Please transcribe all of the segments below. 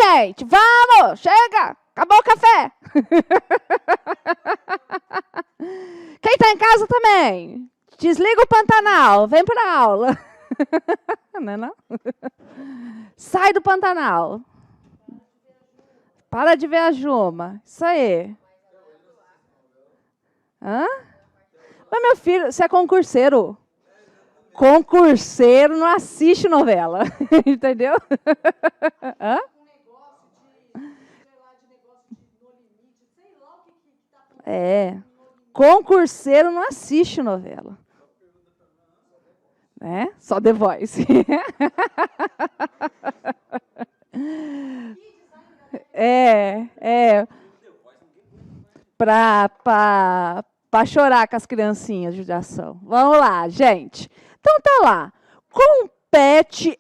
gente, vamos, chega, acabou o café. Quem está em casa também, desliga o Pantanal, vem para a aula. Não é não? Sai do Pantanal. Para de ver a Juma. Isso aí. Hã? Mas, meu filho, você é concurseiro. Concurseiro não assiste novela. Entendeu? Hã? É. Concurseiro não assiste novela. Né? Só The Voice. Para chorar com as criancinhas de judiação. Vamos lá, gente. Então tá lá. Compete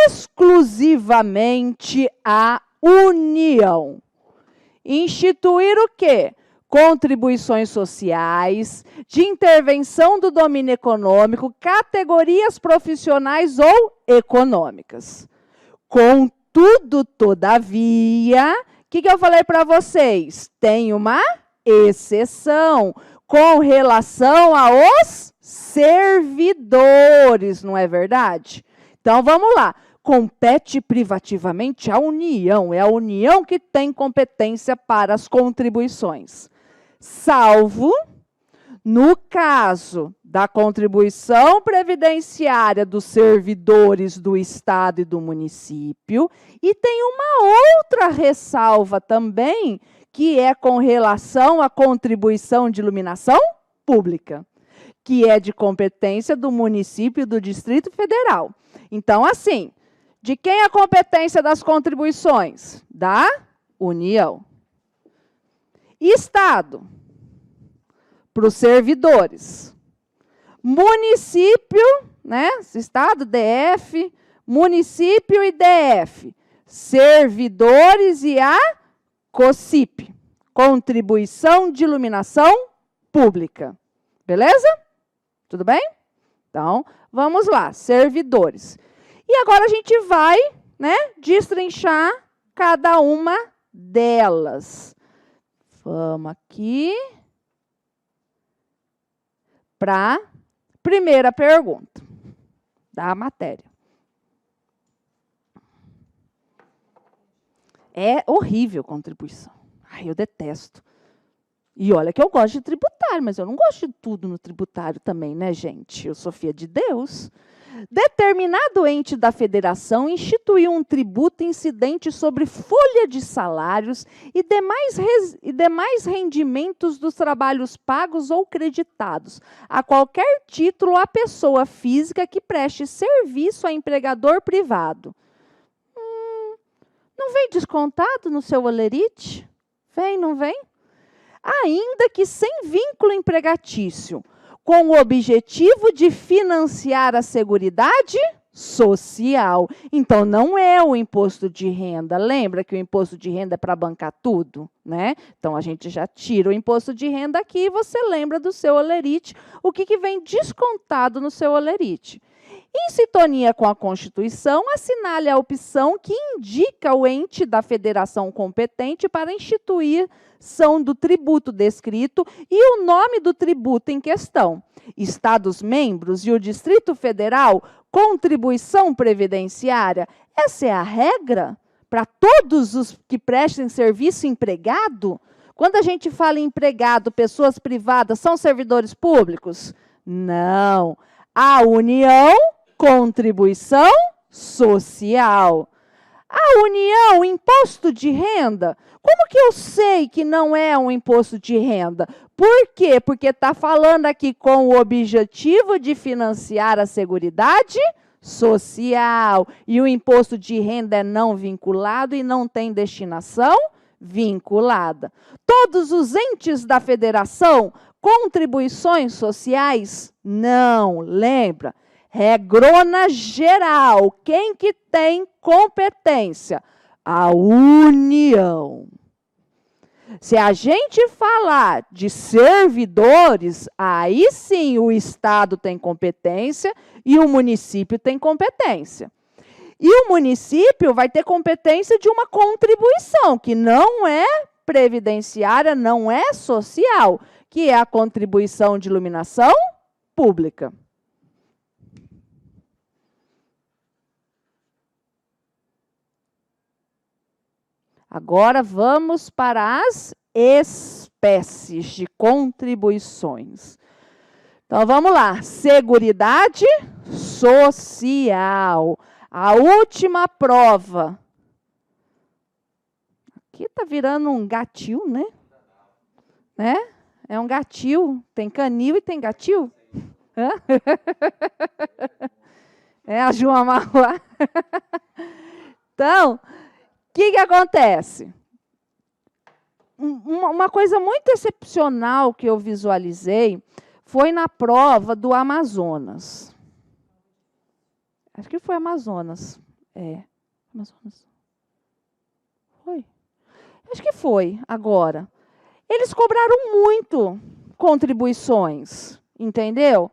exclusivamente à União instituir o quê? Contribuições sociais, de intervenção do domínio econômico, categorias profissionais ou econômicas. Contudo, todavia, o que eu falei para vocês? Tem uma exceção com relação aos servidores, não é verdade? Então, vamos lá. Compete privativamente à União. É a União que tem competência para as contribuições. Salvo no caso da contribuição previdenciária dos servidores do Estado e do município. E tem uma outra ressalva também, que é com relação à contribuição de iluminação pública, que é de competência do município e do Distrito Federal. Então, assim, de quem é a competência das contribuições? Da União. Estado, para os servidores. Município, né? Estado, DF, município e DF. Servidores e a COSIP, contribuição de iluminação pública. Beleza? Tudo bem? Então, vamos lá, servidores. E agora a gente vai, né, destrinchar cada uma delas. Vamos aqui para a primeira pergunta da matéria. É horrível contribuição. Ai, eu detesto. E olha que eu gosto de tributário, mas eu não gosto de tudo no tributário também, né, gente? Eu sou filha de Deus. Determinado ente da federação instituiu um tributo incidente sobre folha de salários e demais rendimentos dos trabalhos pagos ou creditados, a qualquer título à pessoa física que preste serviço a empregador privado. Não vem descontado no seu olerite? Vem, não vem? Ainda que sem vínculo empregatício, com o objetivo de financiar a Seguridade Social. Então, não é o imposto de renda. Lembra que o imposto de renda é para bancar tudo, né? Então, a gente já tira o imposto de renda aqui e você lembra do seu olerite, o que vem descontado no seu olerite. Em sintonia com a Constituição, assinale a opção que indica o ente da federação competente para a instituição do tributo descrito e o nome do tributo em questão. Estados-membros e o Distrito Federal, contribuição previdenciária. Essa é a regra para todos os que prestem serviço empregado? Quando a gente fala em empregado, pessoas privadas, são servidores públicos? Não. A União, contribuição social. A União, imposto de renda. Como que eu sei que não é um imposto de renda? Por quê? Porque está falando aqui com o objetivo de financiar a Seguridade Social. E o imposto de renda é não vinculado e não tem destinação vinculada. Todos os entes da federação, contribuições sociais? Não, lembra? Regrona geral. Quem que tem competência? A União. Se a gente falar de servidores, aí sim o Estado tem competência e o município tem competência. E o município vai ter competência de uma contribuição, que não é previdenciária, não é social, que é a contribuição de iluminação pública. Agora vamos para as espécies de contribuições. Então vamos lá, Seguridade Social. A última prova. Aqui está virando um gatil, né? É um gatil. Tem canil e tem gatil? Hã? É a João Marroá. Então, o que acontece? Uma coisa muito excepcional que eu visualizei foi na prova do Amazonas. Acho que foi Amazonas. Amazonas. Foi? Acho que foi, agora. Eles cobraram muito contribuições, entendeu?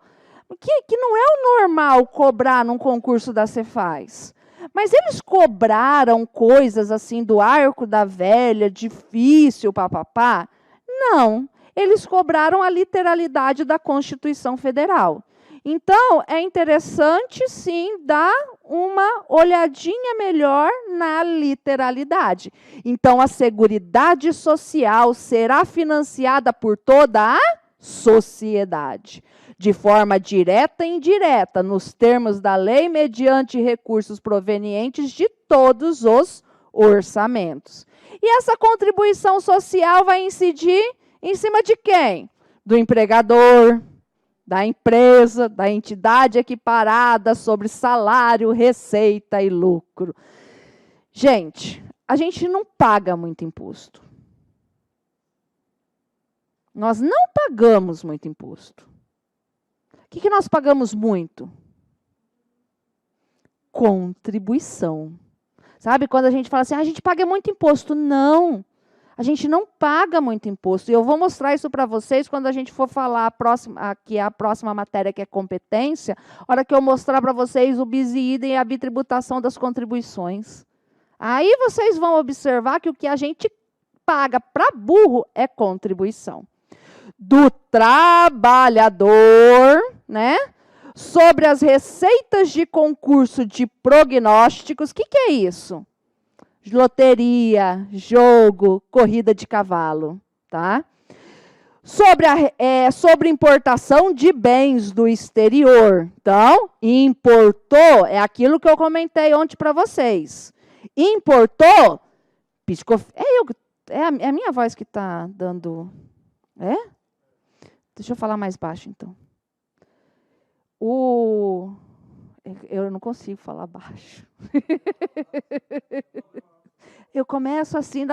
Que não é o normal cobrar num concurso da Cefaz. Mas eles cobraram coisas assim do Arco da Velha, difícil, papapá? Não, eles cobraram a literalidade da Constituição Federal. Então, é interessante, sim, dar uma olhadinha melhor na literalidade. Então, a Seguridade Social será financiada por toda a sociedade, de forma direta e indireta, nos termos da lei, mediante recursos provenientes de todos os orçamentos. E essa contribuição social vai incidir em cima de quem? Do empregador, da empresa, da entidade equiparada sobre salário, receita e lucro. Gente, a gente não paga muito imposto. Nós não pagamos muito imposto. O que nós pagamos muito? Contribuição. Sabe, quando a gente fala assim, a gente paga muito imposto. Não, a gente não paga muito imposto. E eu vou mostrar isso para vocês quando a gente for falar a próxima matéria, que é competência, a hora que eu mostrar para vocês o bis e idem e a bitributação das contribuições. Aí vocês vão observar que o que a gente paga para burro é contribuição. Do trabalhador, né? Sobre as receitas de concurso de prognósticos. O que é isso? Loteria, jogo, corrida de cavalo, tá? Sobre importação de bens do exterior. Então, importou, é aquilo que eu comentei ontem para vocês. Importou, é a minha voz que está dando... Deixa eu falar mais baixo, então. Eu não consigo falar baixo. Eu começo assim,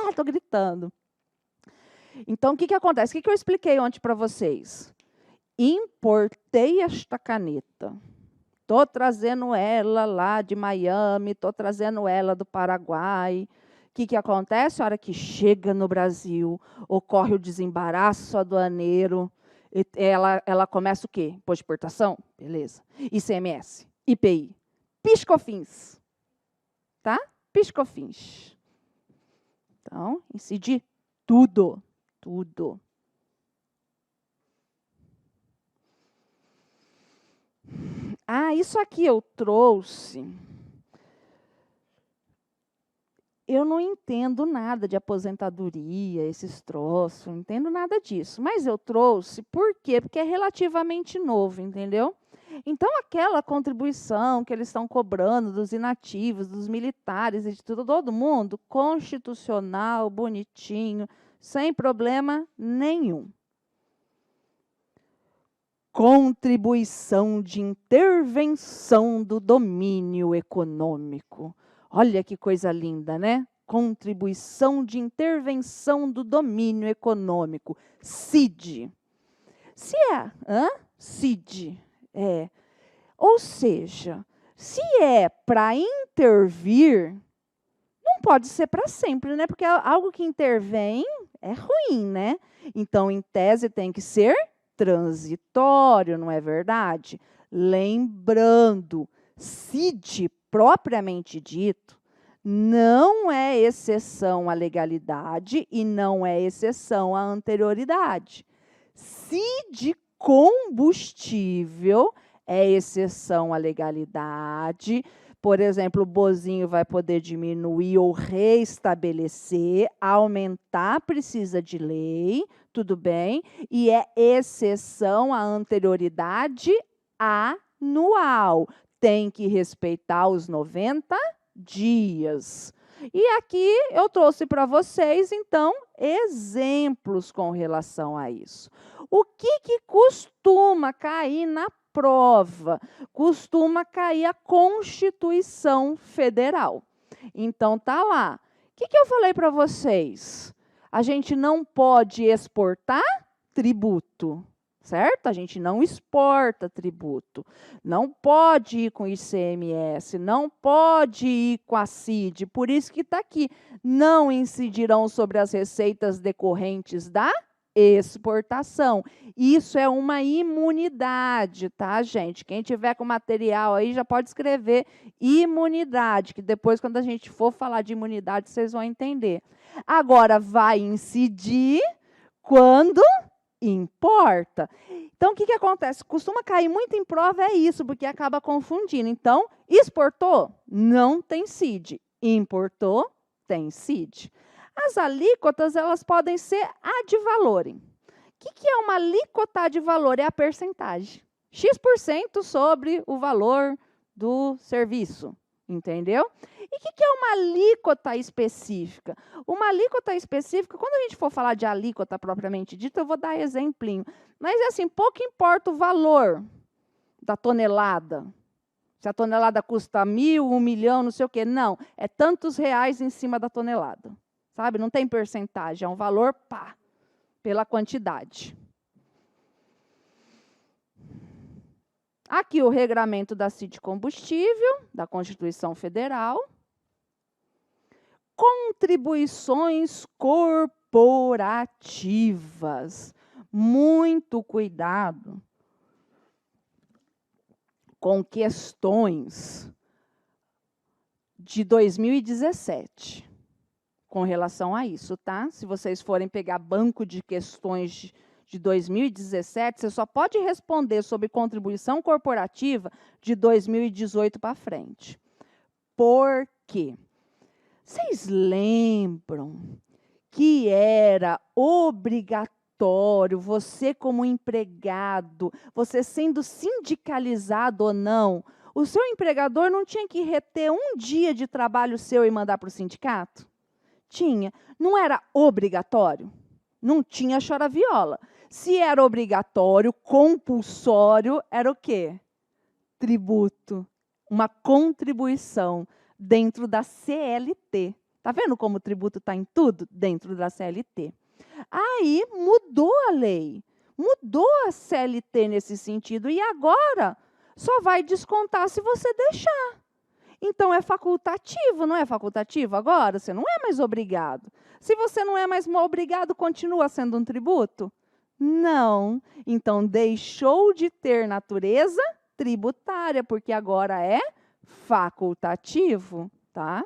estou gritando. Então, o que acontece? O que eu expliquei ontem para vocês? Importei esta caneta. Estou trazendo ela lá de Miami, estou trazendo ela do Paraguai. O que acontece? A hora que chega no Brasil, ocorre o desembaraço aduaneiro, ela começa o quê? Imposto de importação? Beleza. ICMS, IPI, PIS/COFINS. Tá? PIS/COFINS. Então, incidir tudo. Tudo. Isso aqui eu trouxe... Eu não entendo nada de aposentadoria, esses troços, não entendo nada disso. Mas eu trouxe, por quê? Porque é relativamente novo, entendeu? Então, aquela contribuição que eles estão cobrando dos inativos, dos militares e de todo mundo, constitucional, bonitinho, sem problema nenhum. Contribuição de intervenção do domínio econômico. Olha que coisa linda, né? Contribuição de intervenção do domínio econômico. CID. CID. Ou seja, se é para intervir, não pode ser para sempre, né? Porque algo que intervém é ruim, né? Então, em tese, tem que ser transitório, não é verdade? Lembrando, CID propriamente dito, não é exceção à legalidade e não é exceção à anterioridade. Se de combustível é exceção à legalidade, por exemplo, o Bozinho vai poder diminuir ou reestabelecer, aumentar precisa de lei, tudo bem, e é exceção à anterioridade anual. Tem que respeitar os 90 dias. E aqui eu trouxe para vocês, então, exemplos com relação a isso. O que costuma cair na prova? Costuma cair a Constituição Federal. Então, tá lá. O que eu falei para vocês? A gente não pode exportar tributo, certo? A gente não exporta tributo. Não pode ir com ICMS, não pode ir com a CID. Por isso que está aqui. Não incidirão sobre as receitas decorrentes da exportação. Isso é uma imunidade, tá, gente? Quem tiver com material aí já pode escrever imunidade, que depois, quando a gente for falar de imunidade, vocês vão entender. Agora, vai incidir quando importa. Então, o que acontece? Costuma cair muito em prova é isso, porque acaba confundindo. Então, exportou? Não tem CID. Importou? Tem CID. As alíquotas, elas podem ser ad valorem. O que é uma alíquota ad valorem? É a percentagem. X% sobre o valor do serviço. Entendeu? E o que é uma alíquota específica? Uma alíquota específica, quando a gente for falar de alíquota propriamente dita, eu vou dar exemplinho. Mas é assim, pouco importa o valor da tonelada. Se a tonelada custa 1.000, 1 milhão, não sei o quê. Não, é tantos reais em cima da tonelada. Sabe? Não tem percentagem, é um valor, pá, pela quantidade. Aqui o regramento da CID Combustível, da Constituição Federal. Contribuições corporativas. Muito cuidado com questões de 2017. Com relação a isso, tá? Se vocês forem pegar banco de questões de 2017, você só pode responder sobre contribuição corporativa de 2018 para frente. Por quê? Vocês lembram que era obrigatório você como empregado, você sendo sindicalizado ou não, o seu empregador não tinha que reter um dia de trabalho seu e mandar para o sindicato? Tinha. Não era obrigatório? Não tinha chora-viola. Se era obrigatório, compulsório, era o quê? Tributo. Uma contribuição dentro da CLT. Está vendo como o tributo está em tudo? Dentro da CLT. Aí mudou a lei. Mudou a CLT nesse sentido. E agora só vai descontar se você deixar. Então, é facultativo, não é facultativo agora? Você não é mais obrigado. Se você não é mais obrigado, continua sendo um tributo? Não. Então, deixou de ter natureza tributária, porque agora é facultativo, tá?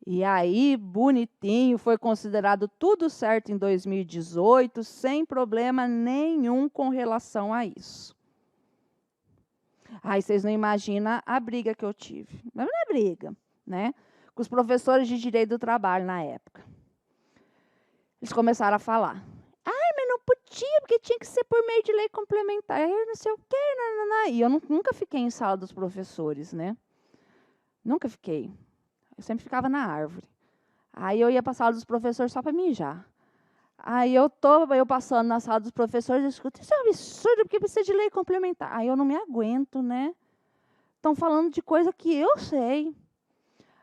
E aí, bonitinho, foi considerado tudo certo em 2018, sem problema nenhum com relação a isso. Ai, vocês não imaginam a briga que eu tive. Mas não é briga, né? Com os professores de direito do trabalho na época. Eles começaram a falar. Ai, mas não podia, porque tinha que ser por meio de lei complementar, não sei o quê. Não. E eu nunca fiquei em sala dos professores, né? Nunca fiquei. Eu sempre ficava na árvore. Aí eu ia para a sala dos professores só para mijar. Aí eu passando na sala dos professores, eu escuto, isso é um absurdo, porque precisa de lei complementar. Aí eu não me aguento, né? Estão falando de coisa que eu sei.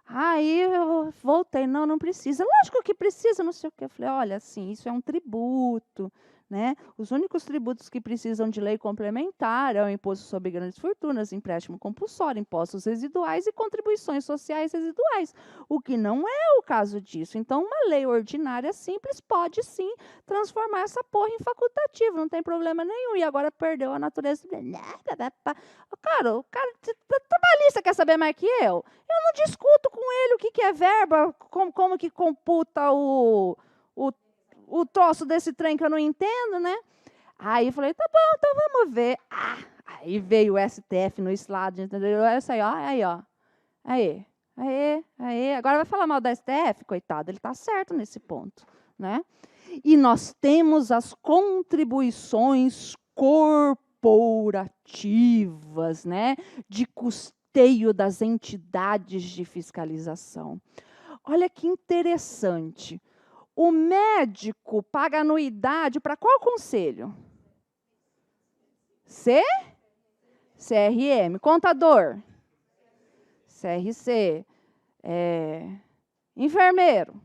Aí eu voltei, não precisa. Lógico que precisa, não sei o quê. Eu falei, olha, assim, isso é um tributo, né? Os únicos tributos que precisam de lei complementar é o imposto sobre grandes fortunas, empréstimo compulsório, impostos residuais e contribuições sociais residuais, o que não é o caso disso. Então, uma lei ordinária simples pode, sim, transformar essa porra em facultativo, não tem problema nenhum. E agora perdeu a natureza. Cara, o cara trabalhista quer saber mais que eu? Eu não discuto com ele o que é verba, como que computa o troço desse trem que eu não entendo, né? Aí eu falei, tá bom, então vamos ver. Aí veio o STF no slide, entendeu? Essa aí, ó, aí, ó. Aí. Agora vai falar mal da STF, coitado, ele tá certo nesse ponto, né? E nós temos as contribuições corporativas, né? De custeio das entidades de fiscalização. Olha que interessante. O médico paga anuidade para qual conselho? CRM. Contador? CRC. Enfermeiro?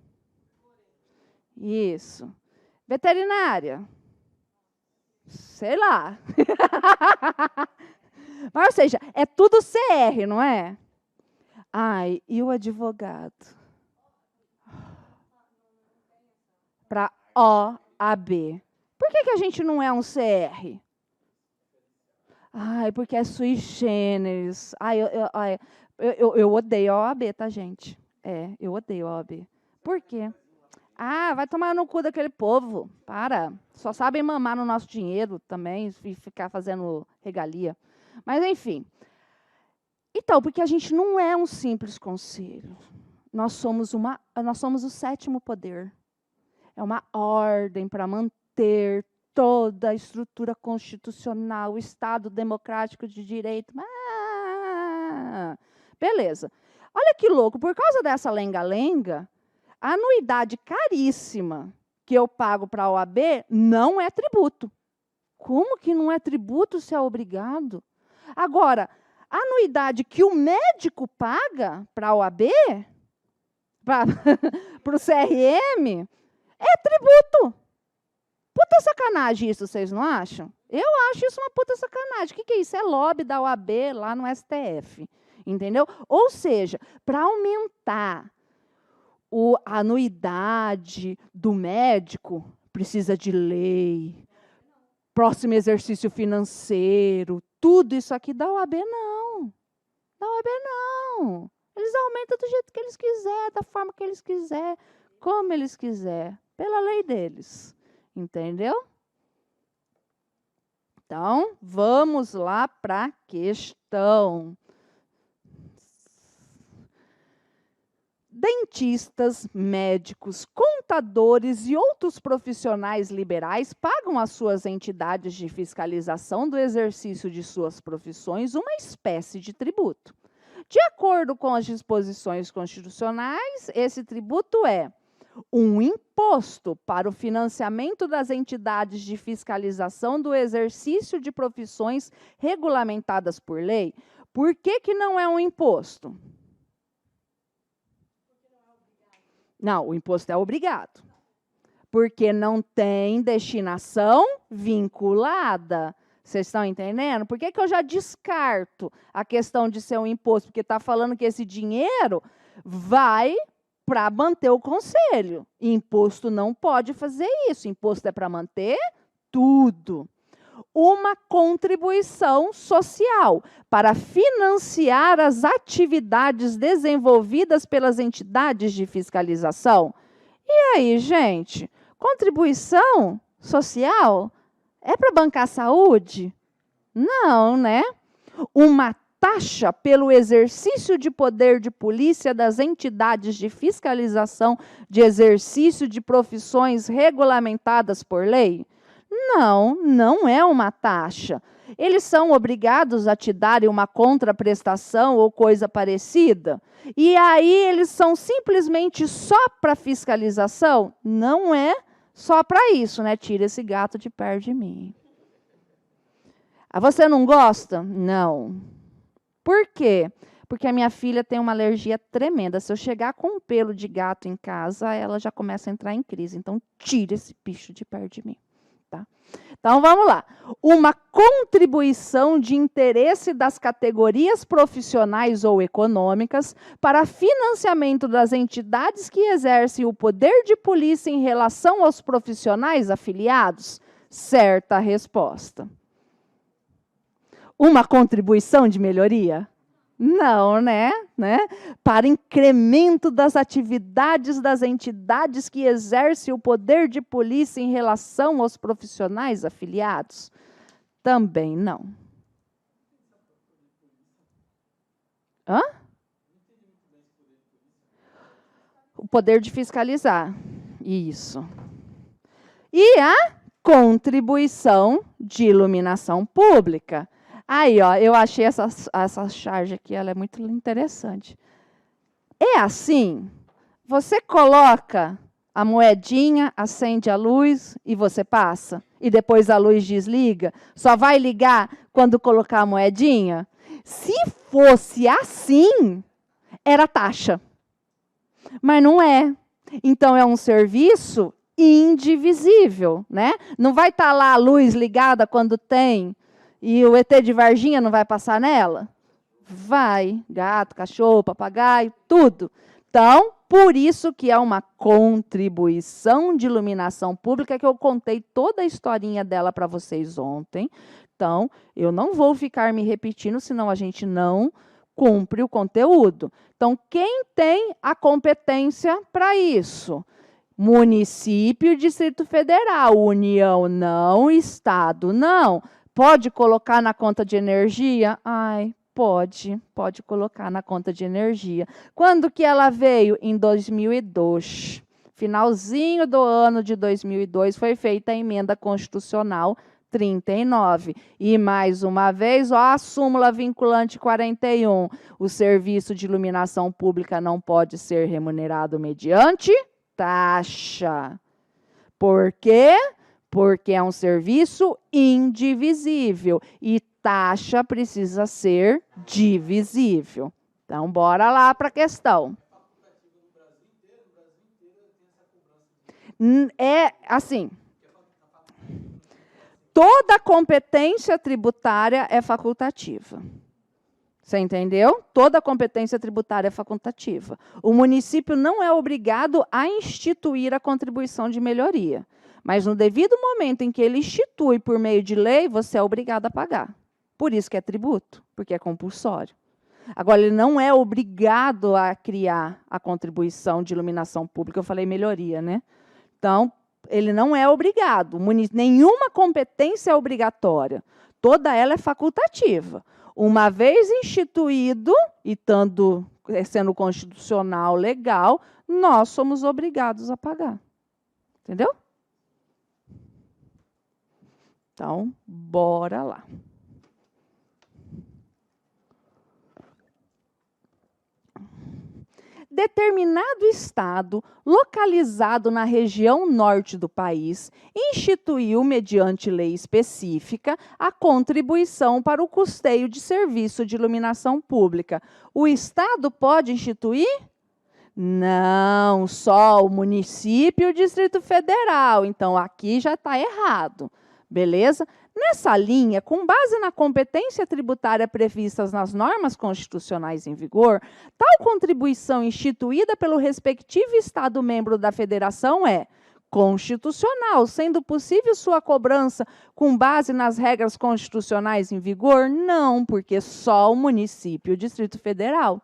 Isso. Veterinária? Sei lá. Mas, ou seja, é tudo CR, não é? Ai, e o advogado? Para OAB. Por que a gente não é um CR? Ai, porque é sui generis. Eu odeio a OAB, tá, gente? Eu odeio a OAB. Por quê? Vai tomar no cu daquele povo. Para. Só sabem mamar no nosso dinheiro também e ficar fazendo regalia. Mas, enfim. Então, porque a gente não é um simples conselho. Nós somos o sétimo poder. É uma ordem para manter toda a estrutura constitucional, o Estado democrático de direito. Beleza. Olha que louco, por causa dessa lenga-lenga, a anuidade caríssima que eu pago para a OAB não é tributo. Como que não é tributo se é obrigado? Agora, a anuidade que o médico paga para a OAB, para o CRM, é tributo. Puta sacanagem isso, vocês não acham? Eu acho isso uma puta sacanagem. O que é isso? É lobby da OAB lá no STF. Entendeu? Ou seja, para aumentar a anuidade do médico, precisa de lei, próximo exercício financeiro, tudo isso aqui da OAB não. Da OAB não. Eles aumentam do jeito que eles quiserem, da forma que eles quiserem, como eles quiserem, pela lei deles. Entendeu? Então, vamos lá para a questão. Dentistas, médicos, contadores e outros profissionais liberais pagam às suas entidades de fiscalização do exercício de suas profissões uma espécie de tributo. De acordo com as disposições constitucionais, esse tributo é um imposto para o financiamento das entidades de fiscalização do exercício de profissões regulamentadas por lei. Por que não é um imposto? Não, o imposto é obrigado. Porque não tem destinação vinculada. Vocês estão entendendo? Por que eu já descarto a questão de ser um imposto? Porque está falando que esse dinheiro vai para manter o conselho. Imposto não pode fazer isso. Imposto é para manter tudo. Uma contribuição social para financiar as atividades desenvolvidas pelas entidades de fiscalização. E aí, gente, contribuição social é para bancar a saúde? Não, né? Uma taxa pelo exercício de poder de polícia das entidades de fiscalização de exercício de profissões regulamentadas por lei? Não, não é uma taxa. Eles são obrigados a te darem uma contraprestação ou coisa parecida? E aí eles são simplesmente só para fiscalização? Não é só para isso, né? Tira esse gato de perto de mim. Você não gosta? Não. Por quê? Porque a minha filha tem uma alergia tremenda. Se eu chegar com um pelo de gato em casa, ela já começa a entrar em crise. Então, tira esse bicho de perto de mim. Tá? Então, vamos lá. Uma contribuição de interesse das categorias profissionais ou econômicas para financiamento das entidades que exercem o poder de polícia em relação aos profissionais afiliados? Certa resposta. Uma contribuição de melhoria? Não, né? Para incremento das atividades das entidades que exercem o poder de polícia em relação aos profissionais afiliados? Também não. Hã? O poder de fiscalizar. Isso. E a contribuição de iluminação pública. Aí, ó, eu achei essa charge aqui, ela é muito interessante. É assim, você coloca a moedinha, acende a luz e você passa, e depois a luz desliga, só vai ligar quando colocar a moedinha? Se fosse assim, era taxa. Mas não é. Então, é um serviço indivisível, né? Não vai estar lá a luz ligada quando tem, e o ET de Varginha não vai passar nela? Vai. Gato, cachorro, papagaio, tudo. Então, por isso que é uma contribuição de iluminação pública, que eu contei toda a historinha dela para vocês ontem. Então, eu não vou ficar me repetindo, senão a gente não cumpre o conteúdo. Então, quem tem a competência para isso? Município e Distrito Federal. União não, Estado não. Pode colocar na conta de energia? Ai, pode colocar na conta de energia. Quando que ela veio? Em 2002. Finalzinho do ano de 2002 foi feita a emenda constitucional 39. E, mais uma vez, ó, a súmula vinculante 41. O serviço de iluminação pública não pode ser remunerado mediante taxa. Por quê? Porque é um serviço indivisível e taxa precisa ser divisível. Então, bora lá para a questão. É assim, toda competência tributária é facultativa. Você entendeu? Toda competência tributária é facultativa. O município não é obrigado a instituir a contribuição de melhoria. Mas no devido momento em que ele institui por meio de lei, você é obrigado a pagar. Por isso que é tributo, porque é compulsório. Agora, ele não é obrigado a criar a contribuição de iluminação pública. Eu falei melhoria, né? Então, ele não é obrigado. Nenhuma competência é obrigatória. Toda ela é facultativa. Uma vez instituído, e sendo constitucional, legal, nós somos obrigados a pagar. Entendeu? Então, bora lá. Determinado estado, localizado na região norte do país, instituiu, mediante lei específica, a contribuição para o custeio de serviço de iluminação pública. O estado pode instituir? Não, só o município e o Distrito Federal. Então, aqui já está errado. Beleza? Nessa linha, com base na competência tributária previstas nas normas constitucionais em vigor, tal contribuição instituída pelo respectivo Estado-membro da Federação é constitucional, sendo possível sua cobrança com base nas regras constitucionais em vigor? Não, porque só o município e o Distrito Federal.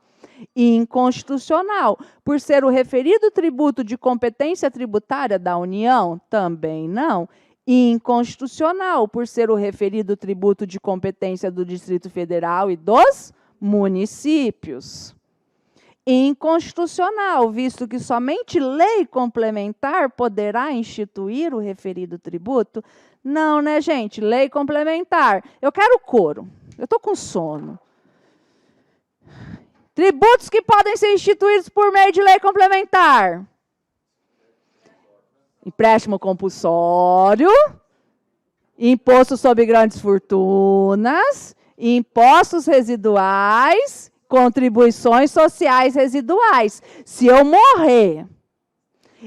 Inconstitucional, por ser o referido tributo de competência tributária da União? Também não. Inconstitucional, por ser o referido tributo de competência do Distrito Federal e dos municípios. Inconstitucional, visto que somente lei complementar poderá instituir o referido tributo. Não, né, gente? Lei complementar. Eu quero coro. Eu estou com sono. Tributos que podem ser instituídos por meio de lei complementar. Empréstimo compulsório, imposto sobre grandes fortunas, impostos residuais, contribuições sociais residuais. Se eu morrer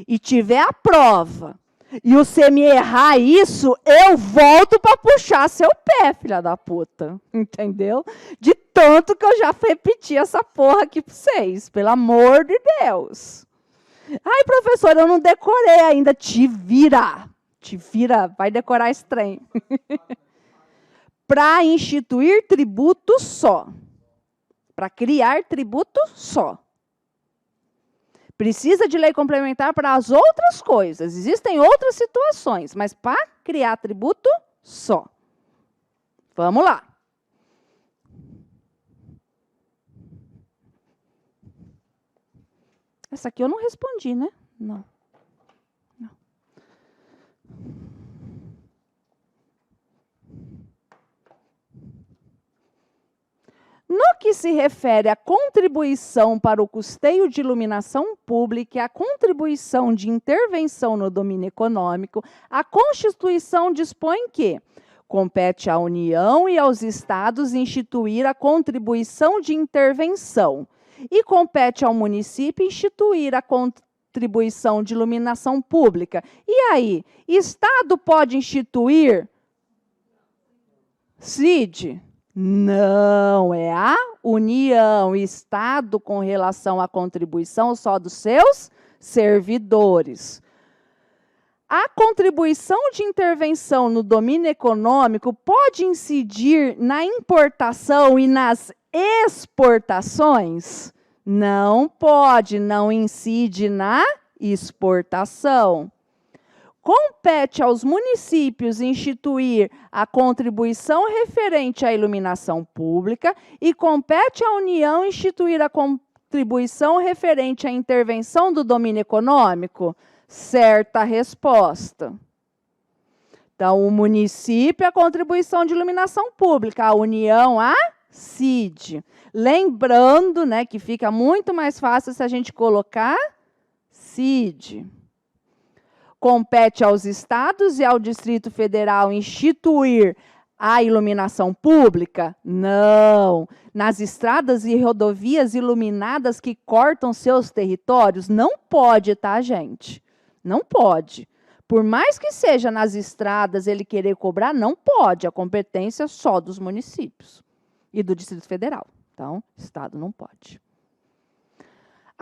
e tiver a prova E você me errar isso, eu volto para puxar seu pé, filha da puta. Entendeu? De tanto que eu já repeti essa porra aqui para vocês. Pelo amor de Deus. Ai, professora, eu não decorei ainda. Te vira. Te vira. Vai decorar esse trem. Para instituir tributo só. Para criar tributo só. Precisa de lei complementar para as outras coisas. Existem outras situações, mas para criar tributo só. Vamos lá. Essa aqui eu não respondi, né? Não. No que se refere à contribuição para o custeio de iluminação pública e à contribuição de intervenção no domínio econômico, a Constituição dispõe que compete à União e aos Estados instituir a contribuição de intervenção e compete ao município instituir a contribuição de iluminação pública. E aí, Estado pode instituir? CID? Não, é a União, Estado com relação à contribuição só dos seus servidores. A contribuição de intervenção no domínio econômico pode incidir na importação e nas exportações? Não pode, não incide na exportação. Compete aos municípios instituir a contribuição referente à iluminação pública e compete à União instituir a contribuição referente à intervenção do domínio econômico? Certa resposta. Então, o município, a contribuição de iluminação pública, a União, a CID. Lembrando, né, que fica muito mais fácil se a gente colocar CID. Compete aos estados e ao Distrito Federal instituir a iluminação pública? Não. Nas estradas e rodovias iluminadas que cortam seus territórios? Não pode, tá, gente? Não pode. Por mais que seja nas estradas ele querer cobrar, não pode. A competência é só dos municípios e do Distrito Federal. Então, Estado não pode.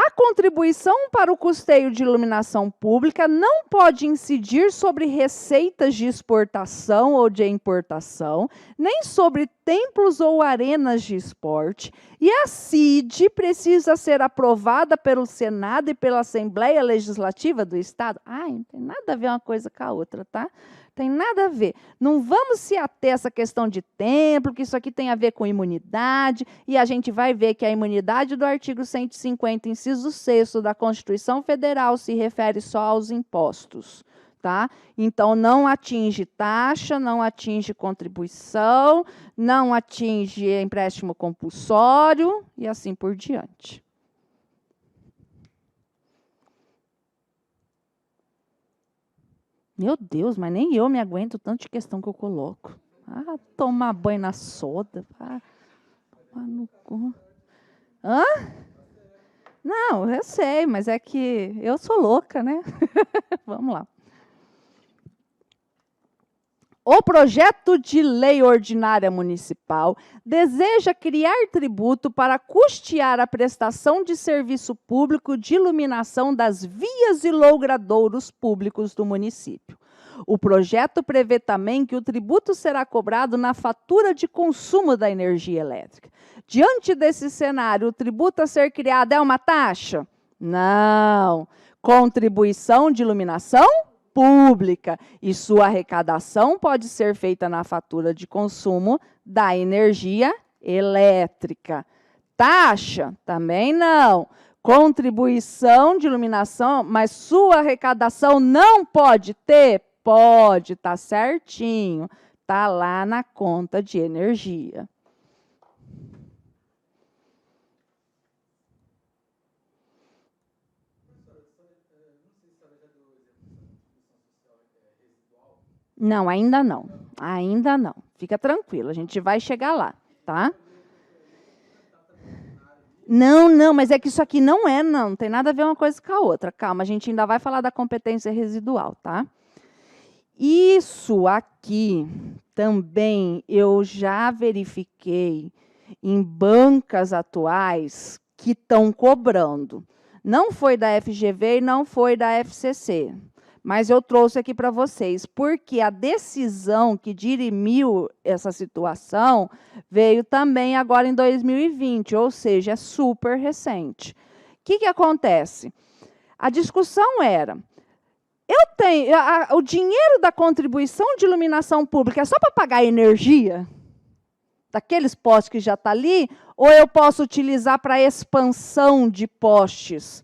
A contribuição para o custeio de iluminação pública não pode incidir sobre receitas de exportação ou de importação, nem sobre templos ou arenas de esporte, e a CID precisa ser aprovada pelo Senado e pela Assembleia Legislativa do Estado. Ai, não tem nada a ver uma coisa com a outra, tá? Tem nada a ver. Não vamos se ater a essa questão de templo, que isso aqui tem a ver com imunidade, e a gente vai ver que a imunidade do artigo 150, inciso 6º da Constituição Federal se refere só aos impostos, tá? Então, não atinge taxa, não atinge contribuição, não atinge empréstimo compulsório, e assim por diante. Meu Deus, mas nem eu me aguento tanto de questão que eu coloco. Ah, tomar banho na soda. Ah, tomar no cu. Hã? Não, eu sei, mas é que eu sou louca, né? Vamos lá. O projeto de lei ordinária municipal deseja criar tributo para custear a prestação de serviço público de iluminação das vias e logradouros públicos do município. O projeto prevê também que o tributo será cobrado na fatura de consumo da energia elétrica. Diante desse cenário, o tributo a ser criado é uma taxa? Não. Contribuição de iluminação pública, e sua arrecadação pode ser feita na fatura de consumo da energia elétrica. Taxa? Também não. Contribuição de iluminação, mas sua arrecadação não pode ter? Pode, tá certinho. Tá lá na conta de energia. Não, ainda não. Ainda não. Fica tranquilo, a gente vai chegar lá, tá? Não, mas é que isso aqui não tem nada a ver uma coisa com a outra. Calma, a gente ainda vai falar da competência residual, tá? Isso aqui também eu já verifiquei em bancas atuais que estão cobrando. Não foi da FGV e não foi da FCC, mas eu trouxe aqui para vocês, porque a decisão que dirimiu essa situação veio também agora em 2020, ou seja, é super recente. O que acontece? A discussão era, o dinheiro da contribuição de iluminação pública é só para pagar a energia daqueles postes que já está ali, ou eu posso utilizar para expansão de postes?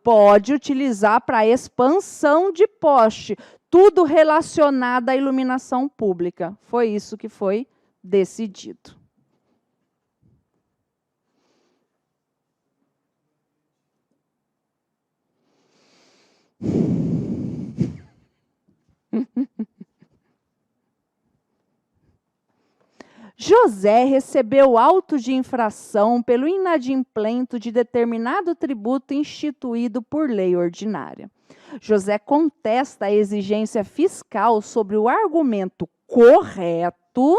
Pode utilizar para expansão de poste, tudo relacionado à iluminação pública. Foi isso que foi decidido. José recebeu auto de infração pelo inadimplemento de determinado tributo instituído por lei ordinária. José contesta a exigência fiscal sobre o argumento correto,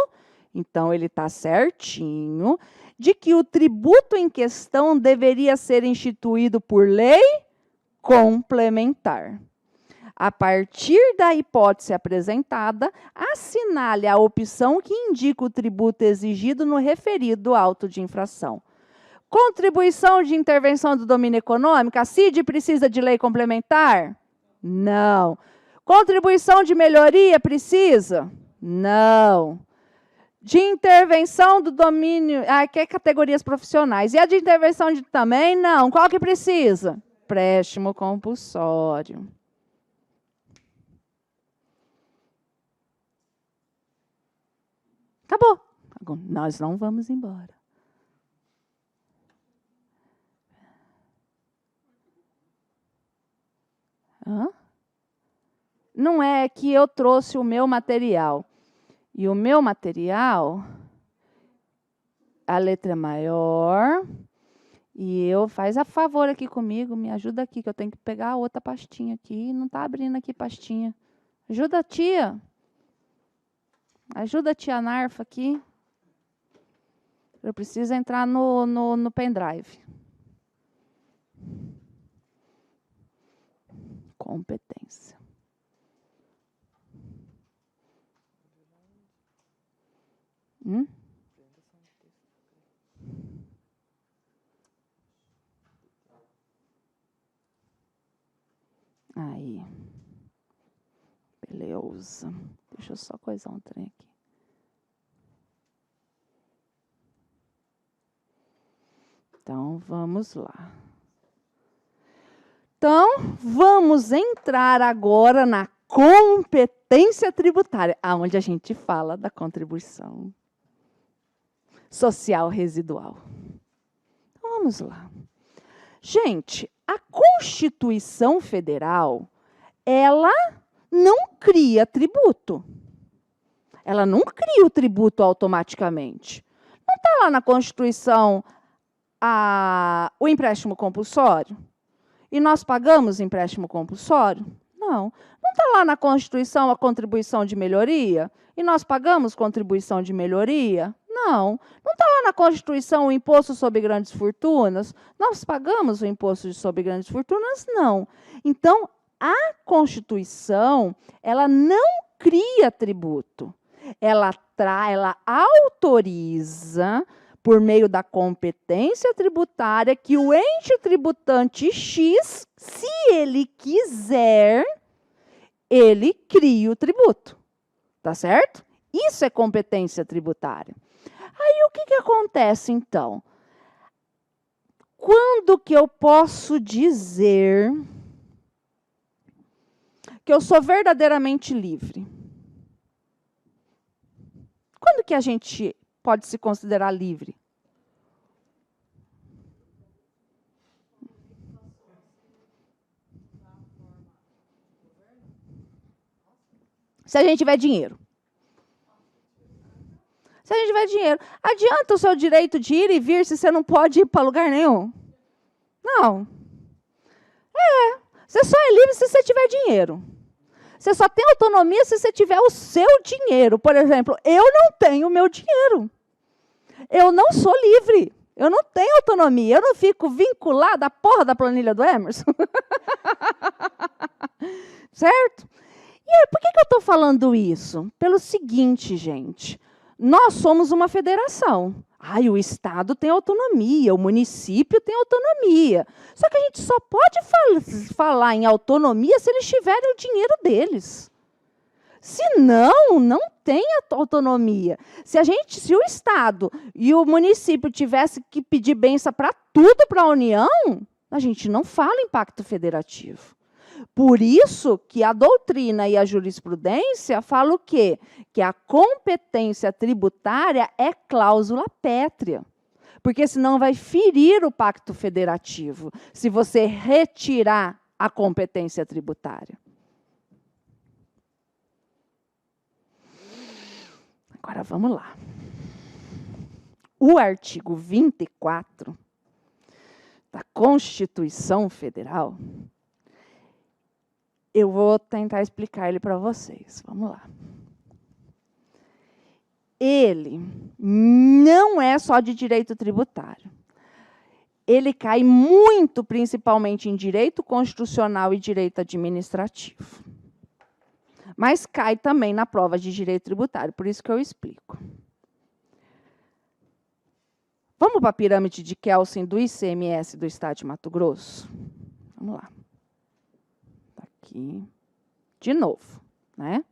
então ele está certinho, de que o tributo em questão deveria ser instituído por lei complementar. A partir da hipótese apresentada, assinale a opção que indica o tributo exigido no referido auto de infração. Contribuição de intervenção do domínio econômico, a CID precisa de lei complementar? Não. Contribuição de melhoria precisa? Não. De intervenção do domínio, que é categorias profissionais. E a de intervenção também? Não. Qual que precisa? Empréstimo compulsório. Acabou. Nós não vamos embora. Hã? Não é que eu trouxe o meu material. E o meu material, a letra é maior. E eu, faz a favor aqui comigo, me ajuda aqui, que eu tenho que pegar a outra pastinha aqui. Não está abrindo aqui pastinha. Ajuda a tia. Ajuda a tia Narfa aqui. Eu preciso entrar no pendrive. Competência. Aí. Beleza. Deixa eu só coisar um trem aqui. Então, vamos lá. Então, vamos entrar agora na competência tributária, onde a gente fala da contribuição social residual. Então, vamos lá. Gente, a Constituição Federal, ela não cria tributo. Ela não cria o tributo automaticamente. Não está lá na Constituição o empréstimo compulsório? E nós pagamos empréstimo compulsório? Não. Não está lá na Constituição a contribuição de melhoria? E nós pagamos contribuição de melhoria? Não. Não está lá na Constituição o imposto sobre grandes fortunas? Nós pagamos o imposto sobre grandes fortunas? Não. Então, a Constituição, ela não cria tributo. Ela autoriza, por meio da competência tributária, que o ente tributante X, se ele quiser, ele cria o tributo. Tá certo? Isso é competência tributária. Aí, o que acontece, então? Quando que eu posso dizer que eu sou verdadeiramente livre? Quando que a gente pode se considerar livre? Se a gente tiver dinheiro. Se a gente tiver dinheiro. Adianta o seu direito de ir e vir se você não pode ir para lugar nenhum? Não. Você só é livre se você tiver dinheiro. Você só tem autonomia se você tiver o seu dinheiro. Por exemplo, eu não tenho o meu dinheiro. Eu não sou livre. Eu não tenho autonomia. Eu não fico vinculada à porra da planilha do Emerson. Certo? E aí, por que eu estou falando isso? Pelo seguinte, gente. Nós somos uma federação. O Estado tem autonomia, o município tem autonomia. Só que a gente só pode falar em autonomia se eles tiverem o dinheiro deles. Se não, não tem autonomia. Se o Estado e o município tivessem que pedir bênção para tudo para a União, a gente não fala em pacto federativo. Por isso que a doutrina e a jurisprudência falam o quê? Que a competência tributária é cláusula pétrea. Porque senão vai ferir o pacto federativo, se você retirar a competência tributária. Agora vamos lá. O artigo 24 da Constituição Federal, eu vou tentar explicar ele para vocês. Vamos lá. Ele não é só de direito tributário. Ele cai muito, principalmente, em direito constitucional e direito administrativo. Mas cai também na prova de direito tributário, por isso que eu explico. Vamos para a pirâmide de Kelsen do ICMS do Estado de Mato Grosso? Vamos lá. Aqui, de novo, né?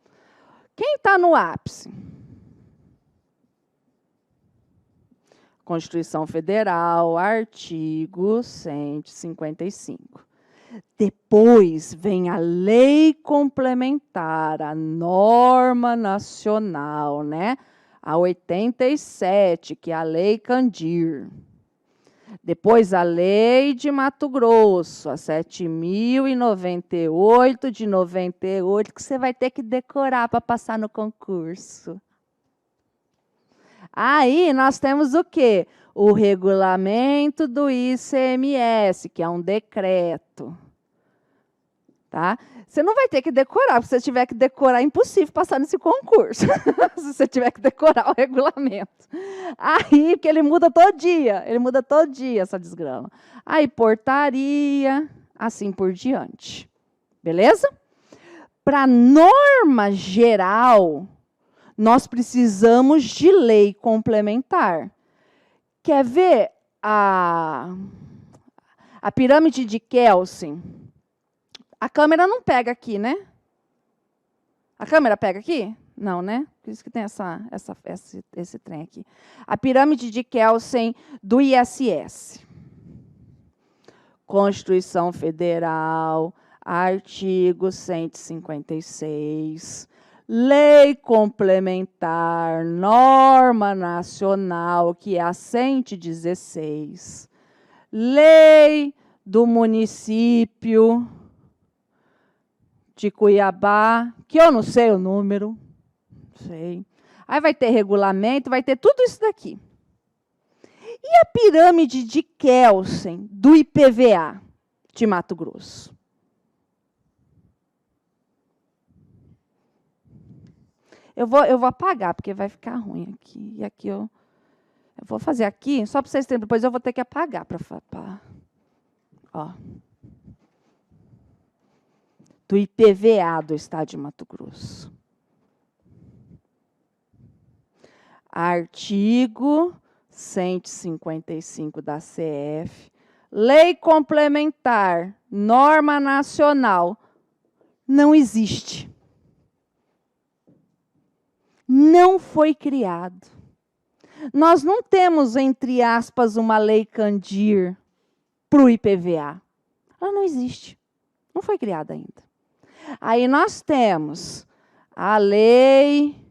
Quem está no ápice? Constituição Federal, artigo 155. Depois vem a lei complementar, a norma nacional, né? A 87, que é a Lei Candir. Depois a Lei de Mato Grosso, a 7.098 de 98, que você vai ter que decorar para passar no concurso. Aí nós temos o quê? O regulamento do ICMS, que é um decreto. Tá? Você não vai ter que decorar, porque se você tiver que decorar, é impossível passar nesse concurso. Se você tiver que decorar o regulamento. Aí, porque ele muda todo dia essa desgrama. Aí, portaria, assim por diante. Beleza? Para norma geral, nós precisamos de lei complementar. Quer ver a pirâmide de Kelsen? A câmera não pega aqui, né? A câmera pega aqui? Não, né? Por isso que tem esse trem aqui. A pirâmide de Kelsen do ISS. Constituição Federal, artigo 156. Lei complementar, norma nacional, que é a 116. Lei do município de Cuiabá, que eu não sei o número, não sei. Aí vai ter regulamento, vai ter tudo isso daqui. E a pirâmide de Kelsen, do IPVA de Mato Grosso? Eu vou apagar, porque vai ficar ruim aqui. E aqui eu vou fazer aqui, só para vocês terem, depois eu vou ter que apagar para ó. Do IPVA do Estado de Mato Grosso. Artigo 155 da CF. Lei complementar, norma nacional, não existe. Não foi criado. Nós não temos, entre aspas, uma lei Candir para o IPVA. Ela não existe. Não foi criada ainda. Aí nós temos a lei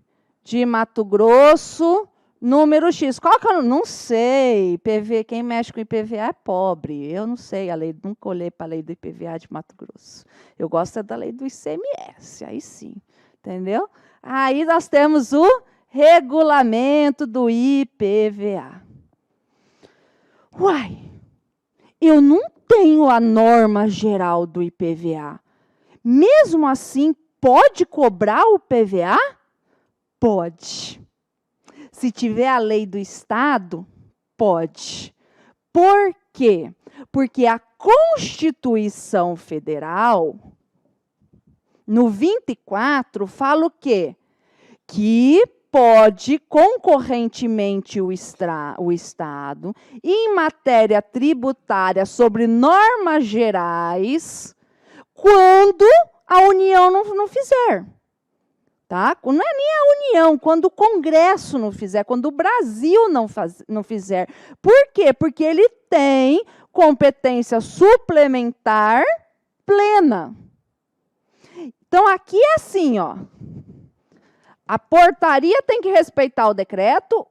de Mato Grosso, número X. Qual que eu não sei? Quem mexe com IPVA é pobre. Eu não sei a lei, nunca olhei para a lei do IPVA de Mato Grosso. Eu gosto da lei do ICMS, aí sim. Entendeu? Aí nós temos o regulamento do IPVA. Uai, eu não tenho a norma geral do IPVA. Mesmo assim, pode cobrar o PVA? Pode. Se tiver a lei do Estado, pode. Por quê? Porque a Constituição Federal, no 24, fala o quê? Que pode, concorrentemente, o Estado, em matéria tributária sobre normas gerais, quando a União não fizer. Tá? Não é nem a União, quando o Congresso não fizer, quando o Brasil não fizer. Por quê? Porque ele tem competência suplementar plena. Então, aqui é assim, ó. A portaria tem que respeitar o decreto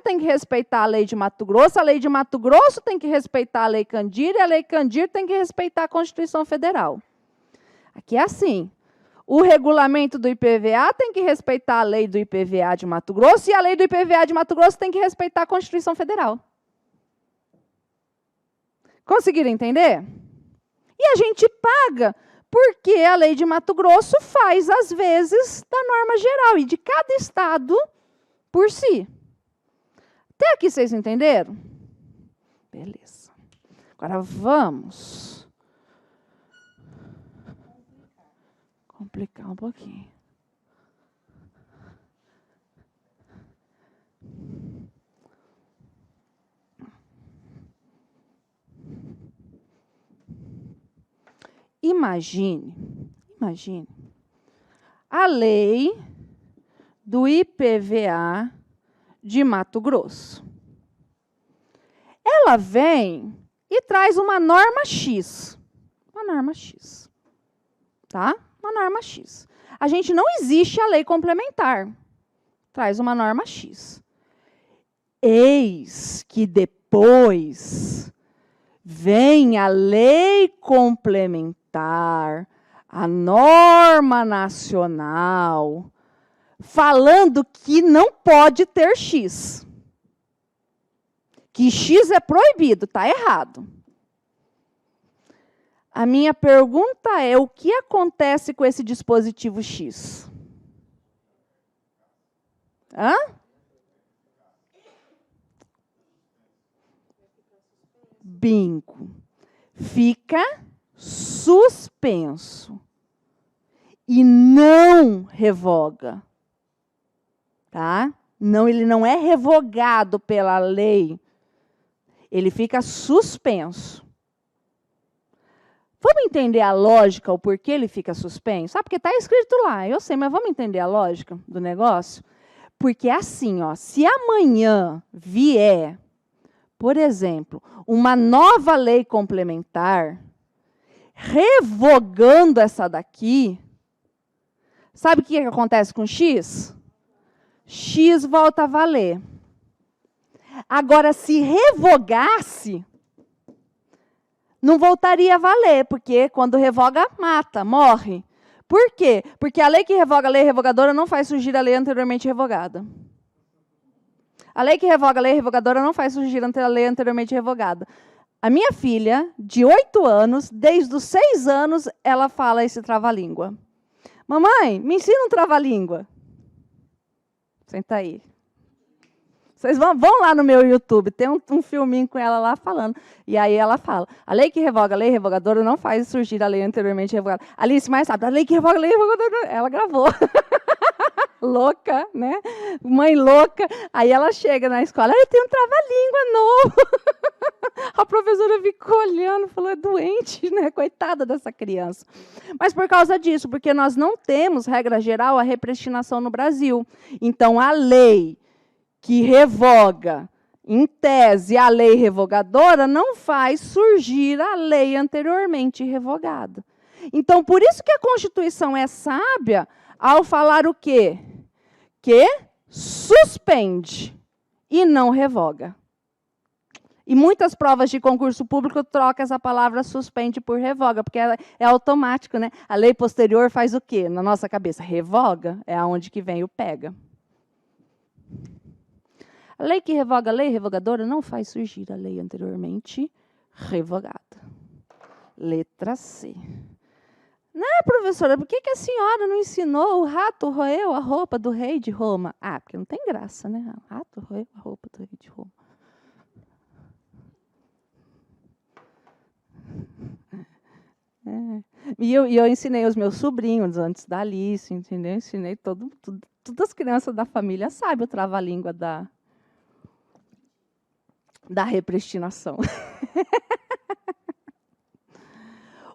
tem que respeitar a lei de Mato Grosso, a lei de Mato Grosso tem que respeitar a lei Candir, e a lei Candir tem que respeitar a Constituição Federal. Aqui é assim. O regulamento do IPVA tem que respeitar a lei do IPVA de Mato Grosso, e a lei do IPVA de Mato Grosso tem que respeitar a Constituição Federal. Conseguiram entender? E a gente paga, porque a lei de Mato Grosso faz, às vezes, da norma geral, e de cada estado por si. Até aqui vocês entenderam? Beleza. Agora vamos complicar um pouquinho. Imagine a lei do IPVA de Mato Grosso. Ela vem e traz uma norma X. Uma norma X. Tá? Uma norma X. A gente não existe a lei complementar. Traz uma norma X. Eis que depois vem a lei complementar, a norma nacional, falando que não pode ter X. Que X é proibido, está errado. A minha pergunta é, o que acontece com esse dispositivo X? Hã? Bingo. Fica suspenso. E não revoga. Tá? Não, ele não é revogado pela lei. Ele fica suspenso. Vamos entender a lógica, o porquê ele fica suspenso? Sabe, porque está escrito lá, eu sei, mas vamos entender a lógica do negócio? Porque é assim, ó, se amanhã vier, por exemplo, uma nova lei complementar, revogando essa daqui, sabe o que acontece com X? X volta a valer. Agora, se revogasse, não voltaria a valer, porque quando revoga, mata, morre. Por quê? Porque a lei que revoga a lei revogadora não faz surgir a lei anteriormente revogada. A lei que revoga a lei revogadora não faz surgir a lei anteriormente revogada. A minha filha, de 8 anos, desde os 6 anos, ela fala esse trava-língua. Mamãe, me ensina um trava-língua. Senta aí. Vocês vão lá no meu YouTube, tem um filminho com ela lá falando. E aí ela fala, a lei que revoga a lei revogadora não faz surgir a lei anteriormente revogada. Alice mais rápido, a lei que revoga a lei revogadora, ela gravou. Louca, né? Mãe louca. Aí ela chega na escola, tem um trava-língua novo. A professora ficou olhando, falou, é doente, né? Coitada dessa criança. Mas por causa disso, porque nós não temos, regra geral, a repristinação no Brasil. Então, a lei que revoga, em tese, a lei revogadora, não faz surgir a lei anteriormente revogada. Então, por isso que a Constituição é sábia ao falar o quê? Que suspende e não revoga. E muitas provas de concurso público trocam essa palavra suspende por revoga, porque é automático, né? A lei posterior faz o quê? Na nossa cabeça, revoga, é aonde que vem o pega. A lei que revoga a lei revogadora não faz surgir a lei anteriormente revogada. Letra C. Professora, por que a senhora não ensinou o rato roeu a roupa do rei de Roma? Ah, porque não tem graça, né? O rato roeu a roupa do rei de Roma. E eu ensinei os meus sobrinhos antes da Alice, entendeu? Ensinei todas as crianças da família sabem o trava-língua da repristinação.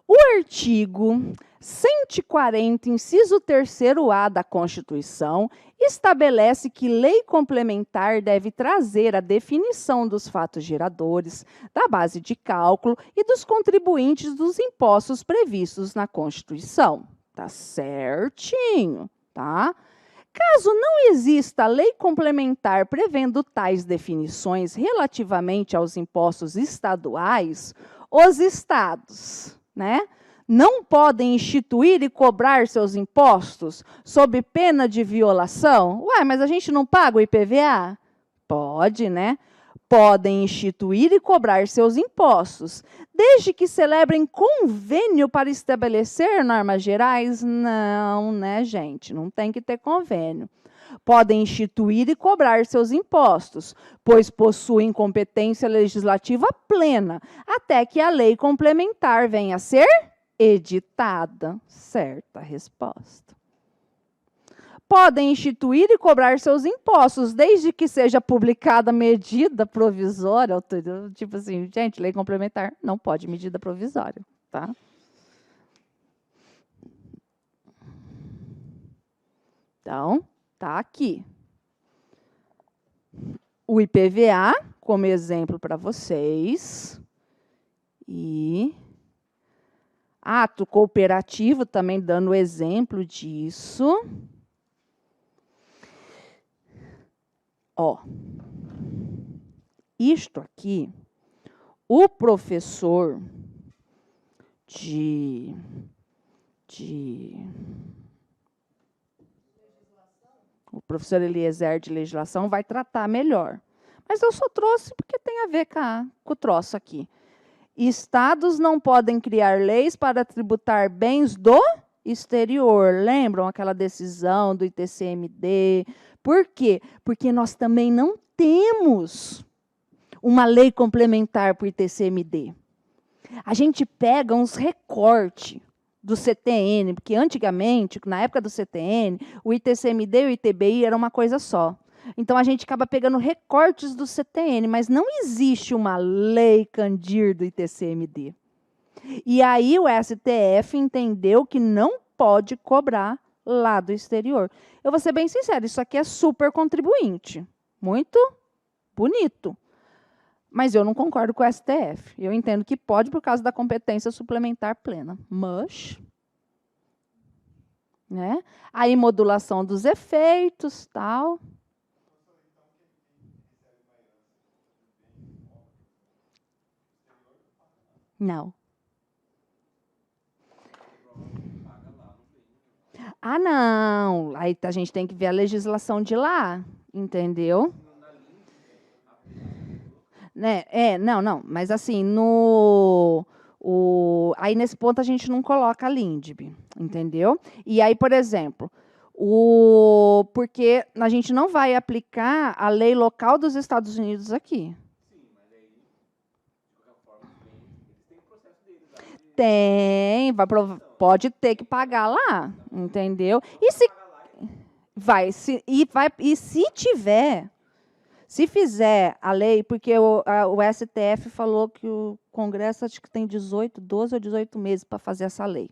O artigo 140, inciso 3º-A da Constituição, estabelece que lei complementar deve trazer a definição dos fatos geradores, da base de cálculo e dos contribuintes dos impostos previstos na Constituição. Tá certinho, tá? Caso não exista lei complementar prevendo tais definições relativamente aos impostos estaduais, os estados, né, não podem instituir e cobrar seus impostos sob pena de violação? Ué, mas a gente não paga o IPVA? Pode, né? Podem instituir e cobrar seus impostos, desde que celebrem convênio para estabelecer normas gerais? Não, né, gente? Não tem que ter convênio. Podem instituir e cobrar seus impostos, pois possuem competência legislativa plena, até que a lei complementar venha a ser editada. Certa resposta. Podem instituir e cobrar seus impostos, desde que seja publicada medida provisória, tipo assim, gente, lei complementar não pode medida provisória, tá? Então, tá aqui. O IPVA, como exemplo para vocês. E ato cooperativo, também dando exemplo disso. Ó, isto aqui, o professor o professor Eliezer de legislação vai tratar melhor. Mas eu só trouxe porque tem a ver com o troço aqui. Estados não podem criar leis para tributar bens do exterior. Lembram aquela decisão do ITCMD? Por quê? Porque nós também não temos uma lei complementar para o ITCMD. A gente pega uns recortes do CTN, porque antigamente, na época do CTN, o ITCMD e o ITBI era uma coisa só. Então, a gente acaba pegando recortes do CTN, mas não existe uma lei Candir do ITCMD. E aí o STF entendeu que não pode cobrar lá do exterior. Eu vou ser bem sincera, isso aqui é super contribuinte. Muito bonito. Mas eu não concordo com o STF. Eu entendo que pode por causa da competência suplementar plena. Mas, né? Aí modulação dos efeitos, tal. Não. Ah, não. Aí a gente tem que ver a legislação de lá, entendeu? Né? Não. Mas assim, aí nesse ponto a gente não coloca a LINDB, entendeu? E aí, por exemplo, porque a gente não vai aplicar a lei local dos Estados Unidos aqui. Sim, mas aí, de qualquer forma, eles têm o processo deles lá. Tem, pode ter que pagar lá, entendeu? E se se fizer a lei, porque o STF falou que o Congresso acho que tem 12 ou 18 meses para fazer essa lei.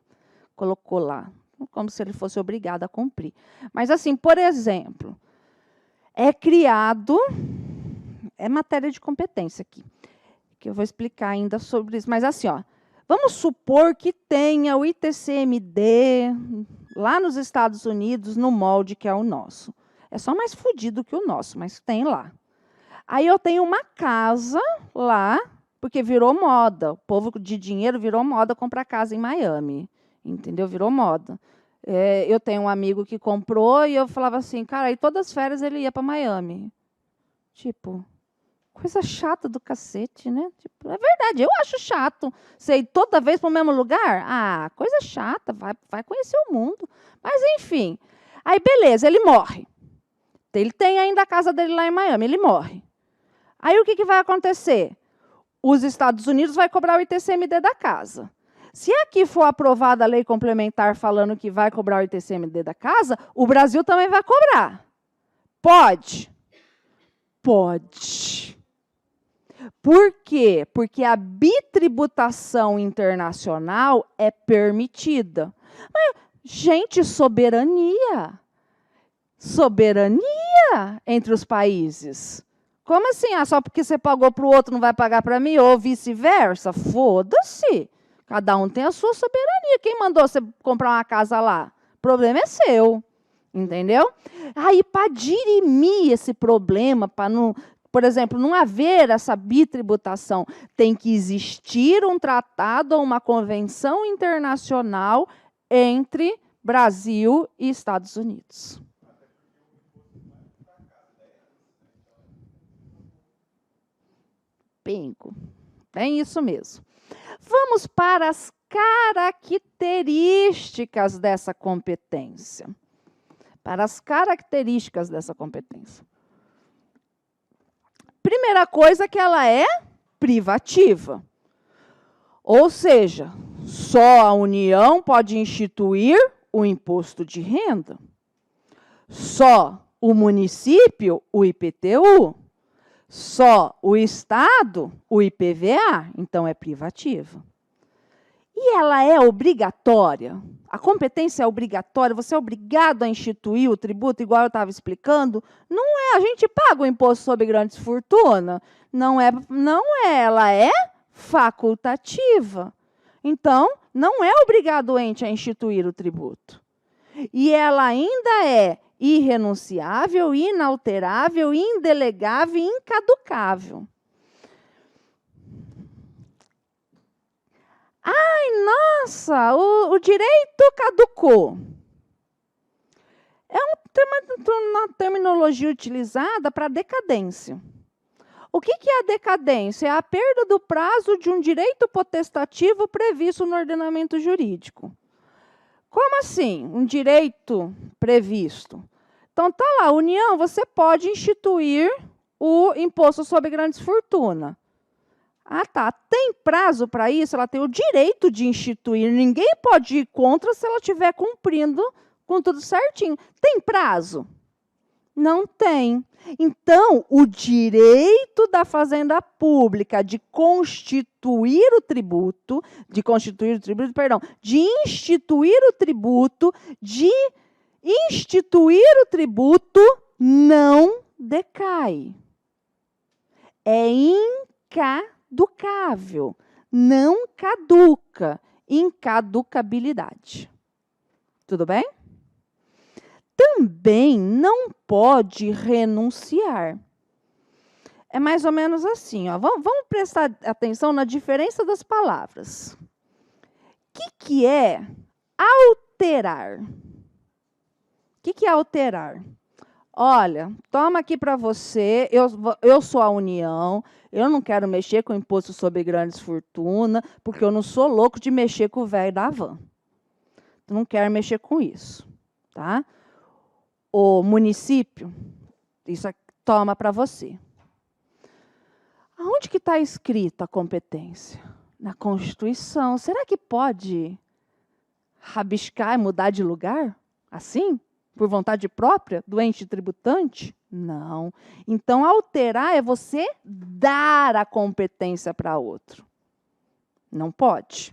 Colocou lá, como se ele fosse obrigado a cumprir. Mas, assim, por exemplo, é criado... É matéria de competência aqui, que eu vou explicar ainda sobre isso. Mas, assim, ó, vamos supor que tenha o ITCMD lá nos Estados Unidos, no molde que é o nosso. É só mais fodido que o nosso, mas tem lá. Aí eu tenho uma casa lá, porque virou moda. O povo de dinheiro virou moda comprar casa em Miami. Entendeu? Virou moda. Eu tenho um amigo que comprou e eu falava assim, cara, aí todas as férias ele ia para Miami. Tipo, Coisa chata do cacete, né? Tipo, é verdade, eu acho chato. Você ir toda vez para o mesmo lugar? Ah, coisa chata, vai conhecer o mundo. Mas, enfim. Aí, beleza, ele morre. Ele tem ainda a casa dele lá em Miami, ele morre. Aí, o que vai acontecer? Os Estados Unidos vai cobrar o ITCMD da casa. Se aqui for aprovada a lei complementar falando que vai cobrar o ITCMD da casa, o Brasil também vai cobrar. Pode? Pode. Por quê? Porque a bitributação internacional é permitida. Mas, gente, soberania. Soberania entre os países. Como assim? Ah, só porque você pagou para o outro não vai pagar para mim? Ou vice-versa? Foda-se. Cada um tem a sua soberania. Quem mandou você comprar uma casa lá? O problema é seu. Entendeu? Aí, para dirimir esse problema, para não... Por exemplo, não haver essa bitributação, tem que existir um tratado ou uma convenção internacional entre Brasil e Estados Unidos. Bingo. É isso mesmo. Vamos para as características dessa competência. Para as características dessa competência. Primeira coisa que ela é privativa. Ou seja, só a União pode instituir o imposto de renda. Só o município, o IPTU. Só o Estado, o IPVA. Então, é privativa. E ela é obrigatória. A competência é obrigatória, você é obrigado a instituir o tributo, igual eu estava explicando. Não é, a gente paga o imposto sobre grandes fortunas. Não é, ela é facultativa. Então, não é obrigado a instituir o tributo. E ela ainda é irrenunciável, inalterável, indelegável e incaducável. Ai, nossa, o direito caducou. É uma terminologia utilizada para decadência. O que é a decadência? É a perda do prazo de um direito potestativo previsto no ordenamento jurídico. Como assim? Um direito previsto. Então, tá lá, União, você pode instituir o imposto sobre grandes fortunas. Ah, tá. Tem prazo para isso? Ela tem o direito de instituir. Ninguém pode ir contra se ela estiver cumprindo com tudo certinho. Tem prazo? Não tem. Então, o direito da Fazenda Pública de instituir o tributo, não decai. É incaducável, não caduca, incaducabilidade. Tudo bem? Também não pode renunciar. É mais ou menos assim, ó. Vamos prestar atenção na diferença das palavras. O que é alterar? O que é alterar? Olha, toma aqui para você, eu sou a União, eu não quero mexer com imposto sobre grandes fortunas, porque eu não sou louco de mexer com o velho da van. Não quero mexer com isso, tá? O município, isso aqui, toma para você. Aonde que está escrita a competência? Na Constituição. Será que pode rabiscar e mudar de lugar? Assim? Por vontade própria? Do ente tributante? Não. Então, alterar é você dar a competência para outro. Não pode.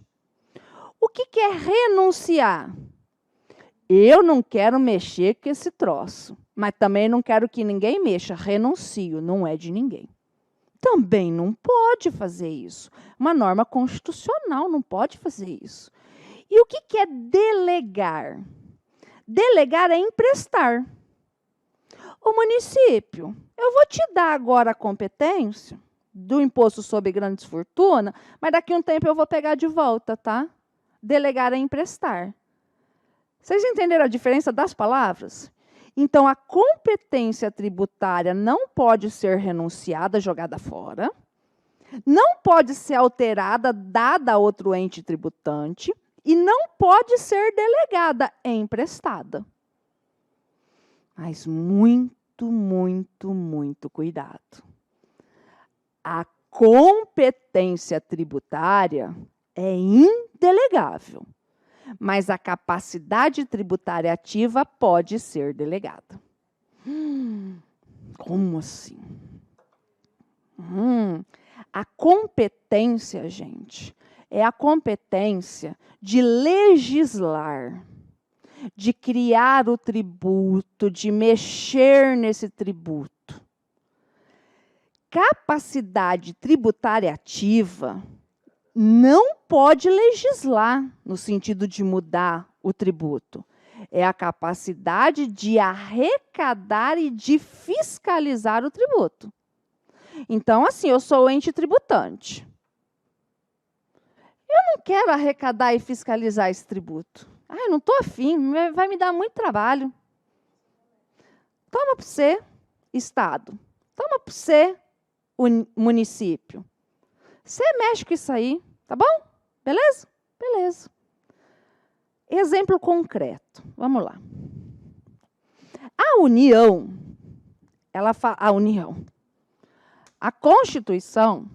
O que é renunciar? Eu não quero mexer com esse troço, mas também não quero que ninguém mexa. Renuncio, não é de ninguém. Também não pode fazer isso. Uma norma constitucional não pode fazer isso. E o que é delegar? Delegar é emprestar. O município, eu vou te dar agora a competência do imposto sobre grandes fortunas, mas daqui a um tempo eu vou pegar de volta, tá? Delegar é emprestar. Vocês entenderam a diferença das palavras? Então, a competência tributária não pode ser renunciada, jogada fora, não pode ser alterada, dada a outro ente tributante, e não pode ser delegada, emprestada. Mas muito, muito, muito cuidado. A competência tributária é indelegável, mas a capacidade tributária ativa pode ser delegada. Como assim? A competência, gente, é a competência de legislar, de criar o tributo, de mexer nesse tributo. Capacidade tributária ativa não pode legislar no sentido de mudar o tributo. É a capacidade de arrecadar e de fiscalizar o tributo. Então, assim, eu sou o ente tributante. Eu não quero arrecadar e fiscalizar esse tributo. Eu não estou afim, vai me dar muito trabalho. Toma para você, Estado. Toma para você, município. Você mexe com isso aí, tá bom? Beleza? Beleza. Exemplo concreto. Vamos lá. A União, a Constituição,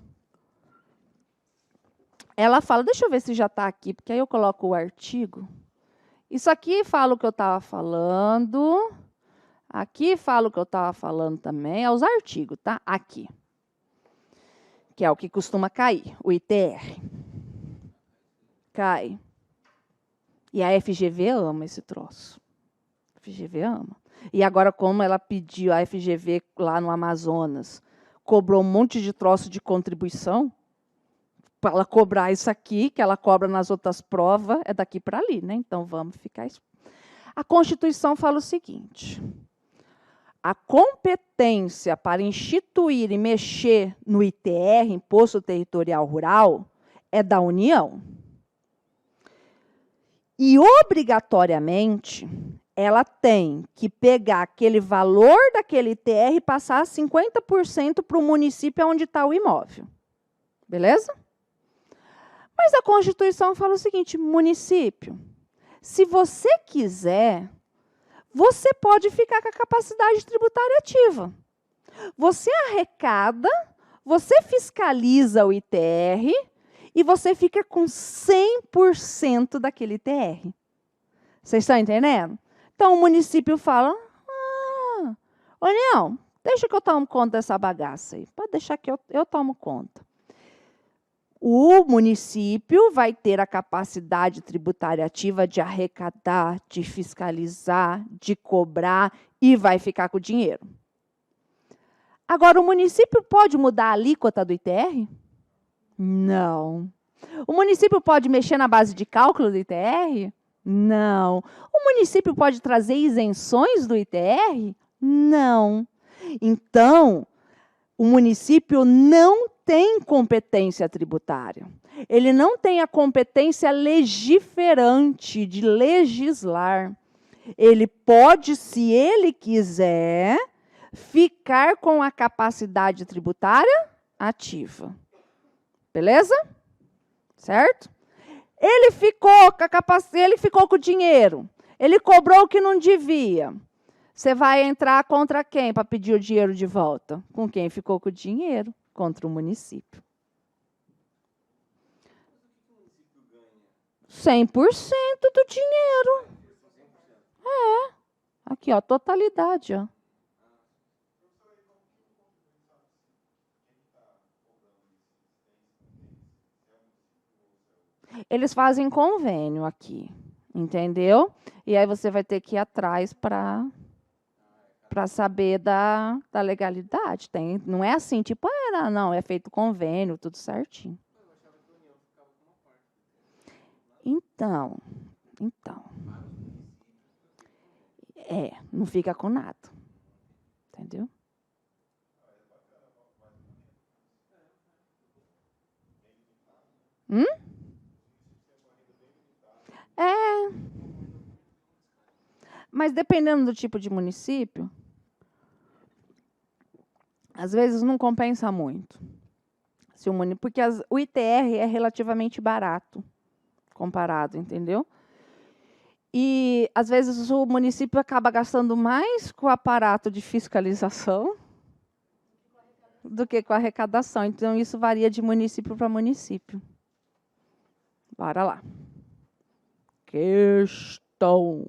ela fala, deixa eu ver se já está aqui, porque aí eu coloco o artigo. Isso aqui fala o que eu estava falando. Aqui fala o que eu estava falando também. É os artigos, tá? Aqui. Que é o que costuma cair, o ITR. Cai. E a FGV ama esse troço. A FGV ama. E agora, como ela pediu, a FGV lá no Amazonas, cobrou um monte de troço de contribuição, para ela cobrar isso aqui, que ela cobra nas outras provas, é daqui para ali, né? Então, vamos ficar... A Constituição fala o seguinte: a competência para instituir e mexer no ITR, Imposto Territorial Rural, é da União. E, obrigatoriamente, ela tem que pegar aquele valor daquele ITR e passar 50% para o município onde está o imóvel. Beleza? Mas a Constituição fala o seguinte: município, se você quiser, você pode ficar com a capacidade tributária ativa. Você arrecada, você fiscaliza o ITR e você fica com 100% daquele ITR. Vocês estão entendendo? Então, o município fala, União, deixa que eu tomo conta dessa bagaça aí. Pode deixar que eu tomo conta. O município vai ter a capacidade tributária ativa de arrecadar, de fiscalizar, de cobrar e vai ficar com o dinheiro. Agora, o município pode mudar a alíquota do ITR? Não. O município pode mexer na base de cálculo do ITR? Não. O município pode trazer isenções do ITR? Não. Então, o município não tem competência tributária. Ele não tem a competência legiferante de legislar. Ele pode, se ele quiser, ficar com a capacidade tributária ativa. Beleza? Certo? Ele ficou com o dinheiro. Ele cobrou o que não devia. Você vai entrar contra quem para pedir o dinheiro de volta? Com quem ficou com o dinheiro? Contra o município. 100% do dinheiro. É. Aqui, ó, totalidade, ó. Eles fazem convênio aqui, entendeu? E aí você vai ter que ir atrás para saber da legalidade. Não é assim, tipo, não, é feito convênio, tudo certinho. Então, não fica com nada, entendeu? Mas dependendo do tipo de município, às vezes não compensa muito. Se porque o ITR é relativamente barato comparado, entendeu? E, às vezes, o município acaba gastando mais com o aparato de fiscalização do que com a arrecadação. Então, isso varia de município para município. Bora lá. Questão.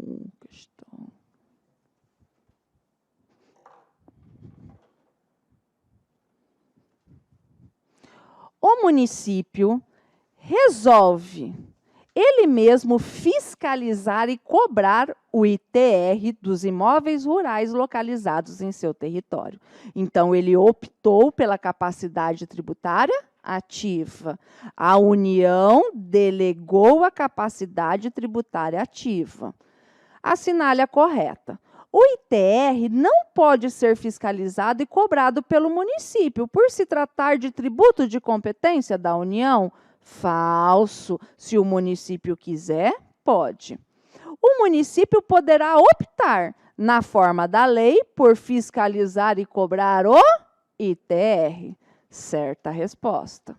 O município resolve ele mesmo fiscalizar e cobrar o ITR dos imóveis rurais localizados em seu território. Então, ele optou pela capacidade tributária ativa. A União delegou a capacidade tributária ativa. Assinale a correta. O ITR não pode ser fiscalizado e cobrado pelo município, por se tratar de tributo de competência da União. Falso. Se o município quiser, pode. O município poderá optar, na forma da lei, por fiscalizar e cobrar o ITR. Certa resposta.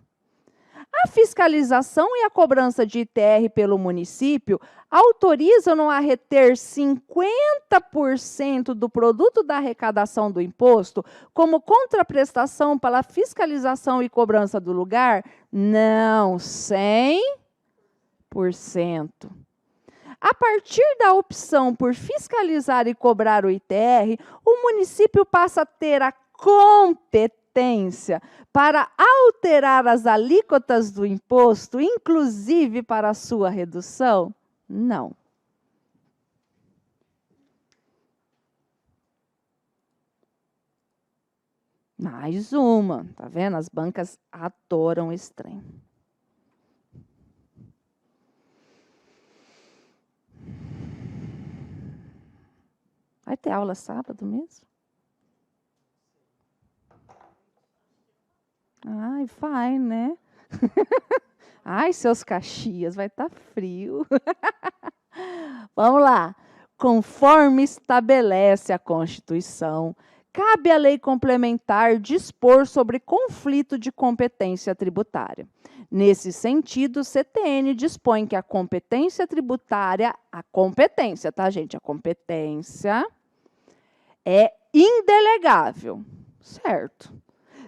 A fiscalização e a cobrança de ITR pelo município autorizam a reter 50% do produto da arrecadação do imposto como contraprestação para a fiscalização e cobrança do lugar? Não, 100%. A partir da opção por fiscalizar e cobrar o ITR, o município passa a ter a competência para alterar as alíquotas do imposto, inclusive para a sua redução? Não. Mais uma, tá vendo? As bancas adoram esse trem. Vai ter aula sábado mesmo? Ai, vai, né? Ai, seus Caxias, vai estar frio. Vamos lá. Conforme estabelece a Constituição, cabe à lei complementar dispor sobre conflito de competência tributária. Nesse sentido, o CTN dispõe que a competência tributária, a competência, tá, gente? A competência é indelegável, certo?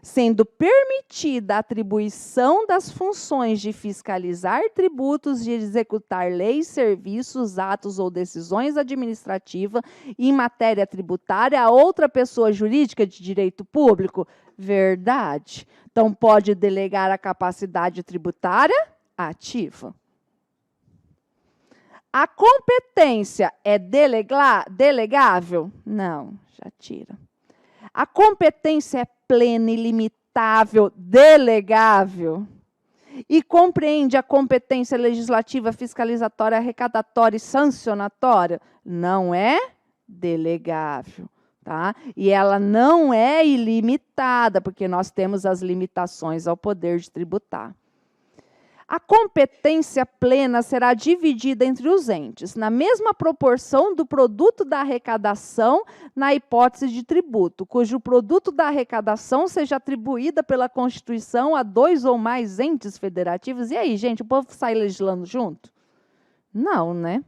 Sendo permitida a atribuição das funções de fiscalizar tributos, de executar leis, serviços, atos ou decisões administrativas em matéria tributária a outra pessoa jurídica de direito público? Verdade. Então, pode delegar a capacidade tributária ativa. A competência é delegável? Não, já tira. A competência é plena, ilimitável, delegável. E compreende a competência legislativa, fiscalizatória, arrecadatória e sancionatória? Não é delegável. Tá? E ela não é ilimitada, porque nós temos as limitações ao poder de tributar. A competência plena será dividida entre os entes, na mesma proporção do produto da arrecadação, na hipótese de tributo, cujo produto da arrecadação seja atribuída pela Constituição a 2 ou mais entes federativos. E aí, gente, o povo sai legislando junto? Não, né?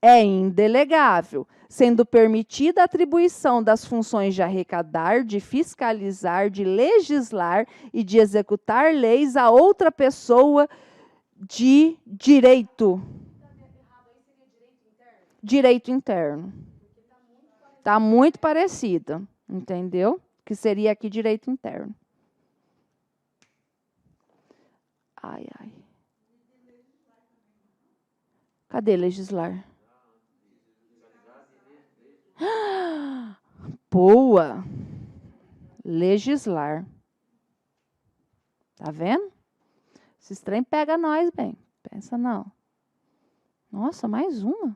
É indelegável, sendo permitida a atribuição das funções de arrecadar, de fiscalizar, de legislar e de executar leis a outra pessoa de direito. Direito interno. Está muito parecida, entendeu? Que seria aqui direito interno. Ai, ai. Cadê legislar? Boa. Legislar. Tá vendo? Esses trem pega nós bem. Pensa não. Nossa, mais uma.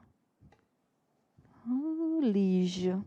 Lígia.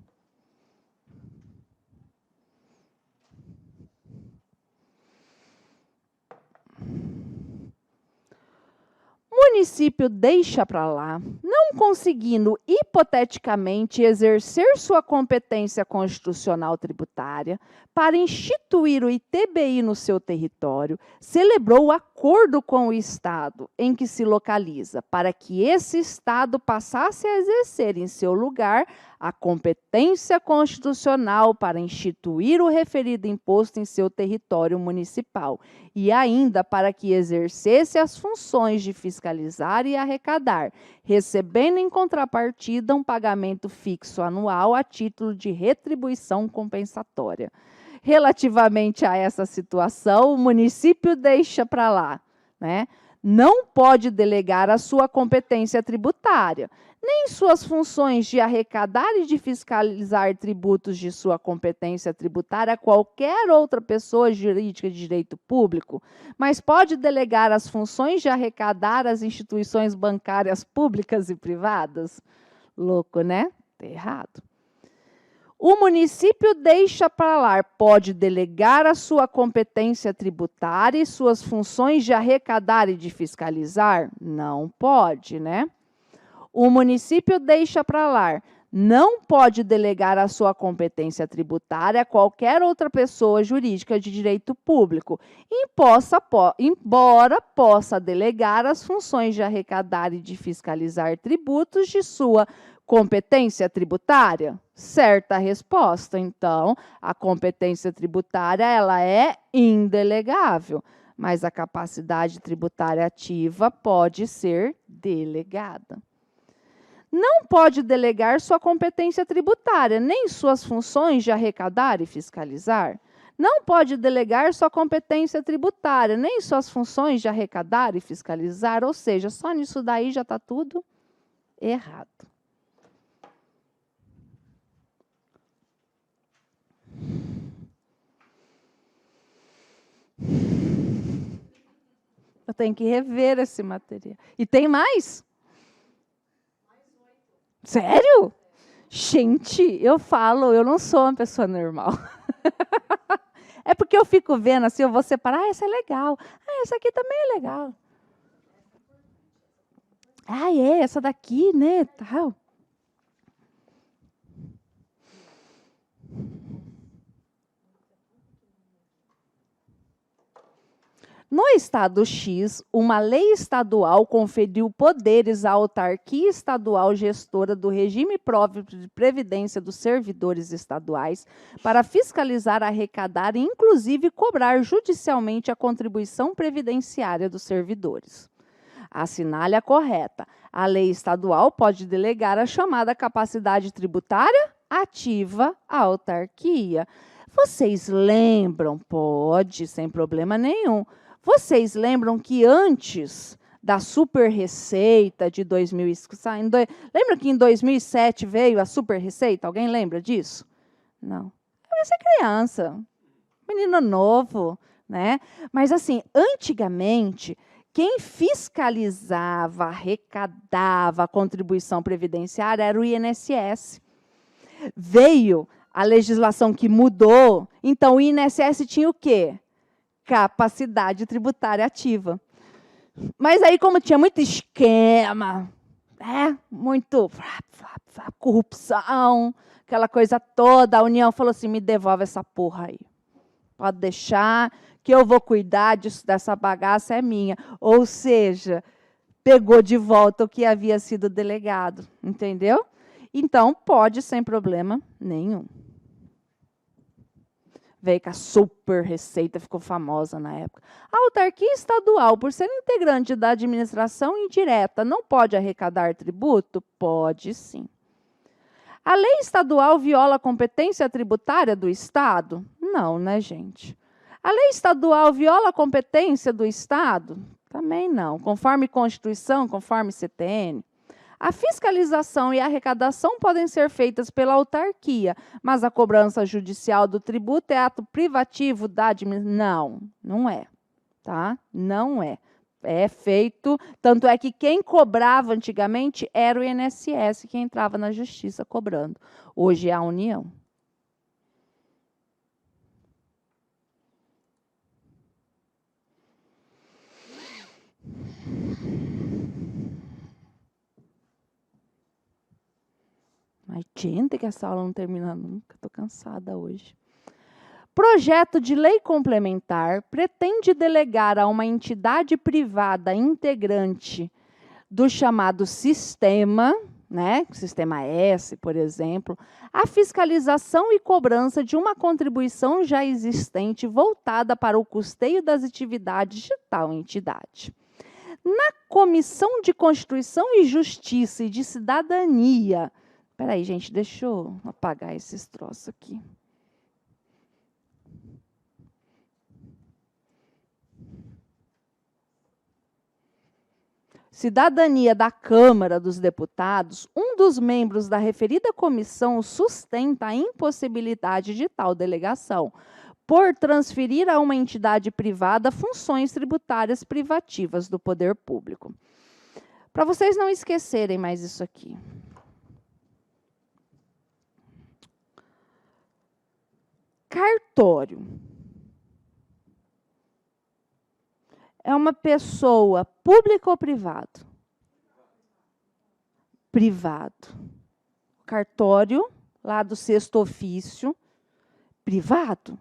município deixa para lá, não conseguindo hipoteticamente exercer sua competência constitucional tributária para instituir o ITBI no seu território, celebrou o acordo com o Estado em que se localiza, para que esse Estado passasse a exercer em seu lugar a competência constitucional para instituir o referido imposto em seu território municipal e ainda para que exercesse as funções de fiscalizar e arrecadar, recebendo em contrapartida um pagamento fixo anual a título de retribuição compensatória. Relativamente a essa situação, o município deixa para lá, né? Não pode delegar a sua competência tributária, nem suas funções de arrecadar e de fiscalizar tributos de sua competência tributária a qualquer outra pessoa jurídica de direito público, mas pode delegar as funções de arrecadar às instituições bancárias públicas e privadas. Louco, né? Tá errado. O município deixa para lá, pode delegar a sua competência tributária e suas funções de arrecadar e de fiscalizar? Não pode, né? O município deixa para lá, não pode delegar a sua competência tributária a qualquer outra pessoa jurídica de direito público, embora possa delegar as funções de arrecadar e de fiscalizar tributos de sua competência tributária? Certa resposta. Então, a competência tributária ela é indelegável, mas a capacidade tributária ativa pode ser delegada. Não pode delegar sua competência tributária, nem suas funções de arrecadar e fiscalizar. Não pode delegar sua competência tributária, nem suas funções de arrecadar e fiscalizar, ou seja, só nisso daí já está tudo errado. Eu tenho que rever esse material. E tem mais? Sério? Gente, eu não sou uma pessoa normal. É porque eu fico vendo assim, eu vou separar, essa é legal. Essa aqui também é legal. Essa daqui, né, tal. No estado X, uma lei estadual conferiu poderes à autarquia estadual gestora do regime próprio de previdência dos servidores estaduais para fiscalizar, arrecadar e, inclusive, cobrar judicialmente a contribuição previdenciária dos servidores. Assinale a correta. A lei estadual pode delegar a chamada capacidade tributária ativa à autarquia. Vocês lembram? Pode, sem problema nenhum. Vocês lembram que antes da super receita de 2005, lembra que em 2007 veio a super receita? Alguém lembra disso? Não. Essa é criança, menino novo, né? Mas assim, antigamente, quem fiscalizava, arrecadava a contribuição previdenciária era o INSS. Veio a legislação que mudou, então o INSS tinha o quê? Capacidade tributária ativa. Mas aí, como tinha muito esquema, muito corrupção, aquela coisa toda, a União falou assim, me devolve essa porra aí. Pode deixar, que eu vou cuidar disso, dessa bagaça é minha. Ou seja, pegou de volta o que havia sido delegado, entendeu? Então, pode sem problema nenhum. Veio com a super receita, ficou famosa na época. A autarquia estadual, por ser integrante da administração indireta, não pode arrecadar tributo? Pode sim. A lei estadual viola a competência tributária do Estado? Não, né, gente? A lei estadual viola a competência do Estado? Também não. Conforme Constituição, conforme CTN. A fiscalização e a arrecadação podem ser feitas pela autarquia, mas a cobrança judicial do tributo é ato privativo da administração? Não, não é. Tá? Não é. É feito, tanto é que quem cobrava antigamente era o INSS, que entrava na justiça cobrando. Hoje é a União. Ai, gente, que essa aula não termina nunca. Estou cansada hoje. Projeto de lei complementar pretende delegar a uma entidade privada integrante do chamado sistema, né, sistema S, por exemplo, a fiscalização e cobrança de uma contribuição já existente voltada para o custeio das atividades de tal entidade. Na Comissão de Constituição e Justiça e de Cidadania... Espera aí, gente, deixa eu apagar esses troços aqui. Cidadania da Câmara dos Deputados, um dos membros da referida comissão sustenta a impossibilidade de tal delegação, por transferir a uma entidade privada funções tributárias privativas do poder público. Para vocês não esquecerem mais isso aqui. Cartório é uma pessoa pública ou privado? Privado. Cartório, lá do sexto ofício, privado.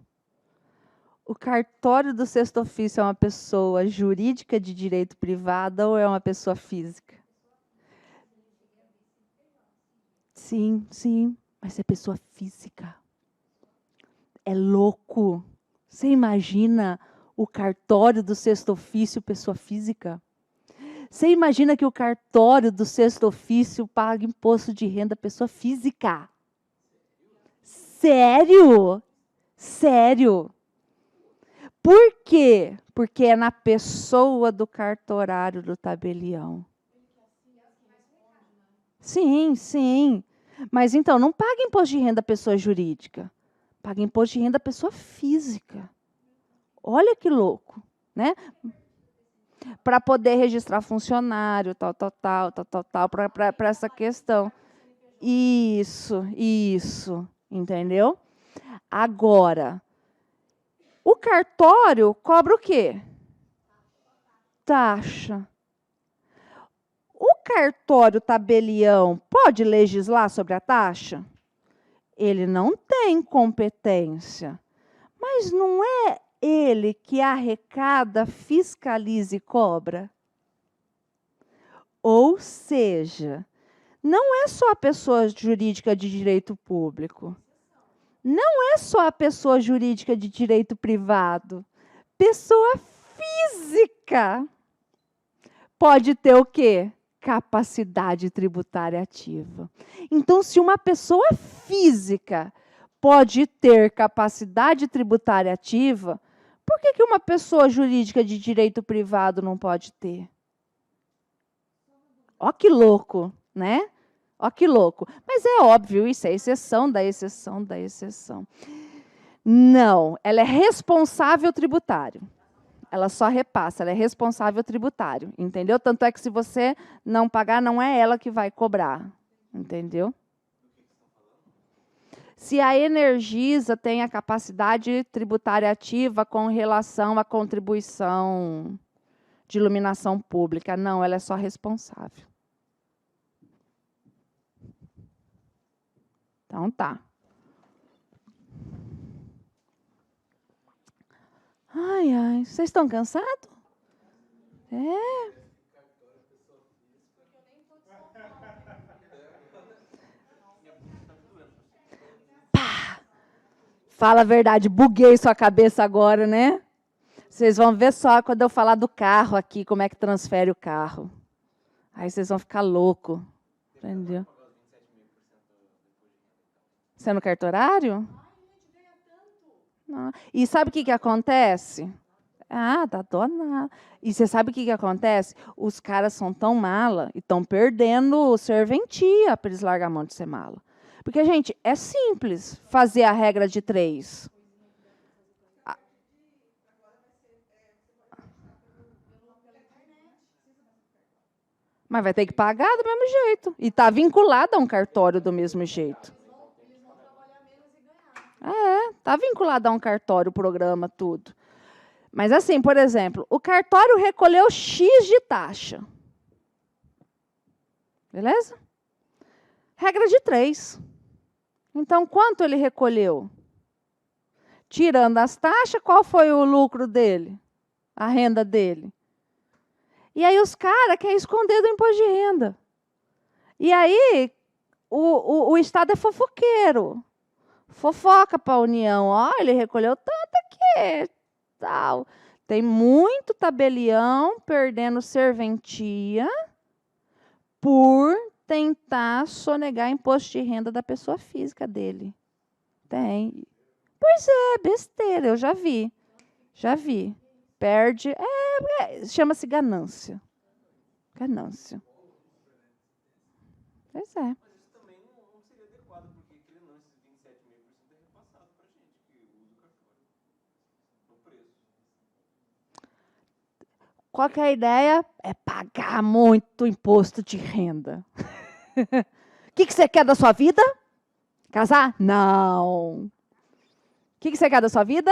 O cartório do sexto ofício é uma pessoa jurídica de direito privado ou é uma pessoa física? Sim, sim, mas é pessoa física. É louco. Você imagina o cartório do sexto ofício, pessoa física? Você imagina que o cartório do sexto ofício paga imposto de renda pessoa física? Sério? Sério? Por quê? Porque é na pessoa do cartorário do tabelião. Sim, sim. Mas então, não paga imposto de renda pessoa jurídica. Paga imposto de renda pessoa física. Olha que louco, né? Para poder registrar funcionário, tal, para essa questão. Isso, entendeu? Agora, o cartório cobra o quê? Taxa. O cartório tabelião pode legislar sobre a taxa? Ele não tem competência, mas não é ele que arrecada, fiscaliza e cobra? Ou seja, não é só a pessoa jurídica de direito público, não é só a pessoa jurídica de direito privado, pessoa física pode ter o quê? Capacidade tributária ativa. Então, se uma pessoa física pode ter capacidade tributária ativa, por que uma pessoa jurídica de direito privado não pode ter? Ó que louco, né? Ó que louco. Mas é óbvio, isso é exceção da exceção da exceção. Não, ela é responsável tributário. Ela só repassa, ela é responsável tributário, entendeu? Tanto é que se você não pagar, não é ela que vai cobrar, entendeu? Se a Energisa tem a capacidade tributária ativa com relação à contribuição de iluminação pública, não, ela é só responsável. Então, tá. Ai, ai, vocês estão cansados? É. Pá! Fala a verdade, buguei sua cabeça agora, né? Vocês vão ver só quando eu falar do carro aqui, como é que transfere o carro. Aí vocês vão ficar loucos. Entendeu? Você é no cartorário? Não. E sabe o que acontece? Ah, dá dó nada. E você sabe o que acontece? Os caras são tão mala e estão perdendo serventia para eles largar a mão de ser mala. Porque, gente, é simples fazer a regra de 3. Mas vai ter que pagar do mesmo jeito. E está vinculado a um cartório do mesmo jeito. Está vinculado a um cartório, o programa, tudo. Mas assim, por exemplo, o cartório recolheu X de taxa. Beleza? Regra de 3. Então, quanto ele recolheu? Tirando as taxas, qual foi o lucro dele? A renda dele? E aí os caras querem esconder do imposto de renda. E aí o Estado é fofoqueiro. Fofoca para a União. Ó, ele recolheu tanto aqui, tal. Tem muito tabelião perdendo serventia por tentar sonegar imposto de renda da pessoa física dele. Tem. Pois é, besteira, eu já vi. Já vi. Perde, chama-se ganância. Ganância. Pois é. Mas isso também não seria adequado, porque aquele não, esses 27,5% é repassado para a gente que usa o cartório no preço. Qual que é a ideia? É pagar muito imposto de renda. O que você quer da sua vida? Casar? Não. O que você quer da sua vida?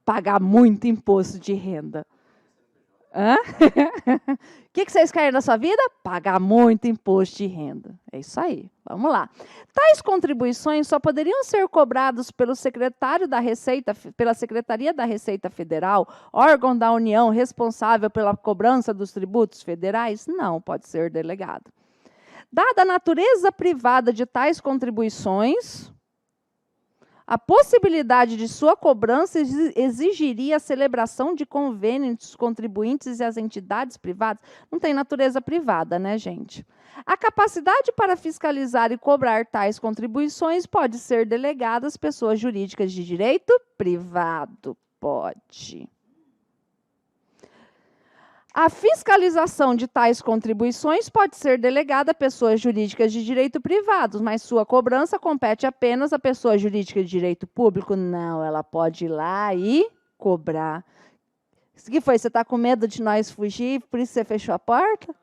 Pagar muito imposto de renda. O que vocês querem da sua vida? Pagar muito imposto de renda. É isso aí. Vamos lá. Tais contribuições só poderiam ser cobrados pelo secretário da Receita, pela Secretaria da Receita Federal, órgão da União responsável pela cobrança dos tributos federais? Não, pode ser delegado. Dada a natureza privada de tais contribuições, a possibilidade de sua cobrança exigiria a celebração de convênio entre os contribuintes e as entidades privadas. Não tem natureza privada, né, gente? A capacidade para fiscalizar e cobrar tais contribuições pode ser delegada às pessoas jurídicas de direito privado. Pode. A fiscalização de tais contribuições pode ser delegada a pessoas jurídicas de direito privado, mas sua cobrança compete apenas à pessoa jurídica de direito público? Não, ela pode ir lá e cobrar. O que foi? Você está com medo de nós fugir, por isso você fechou a porta?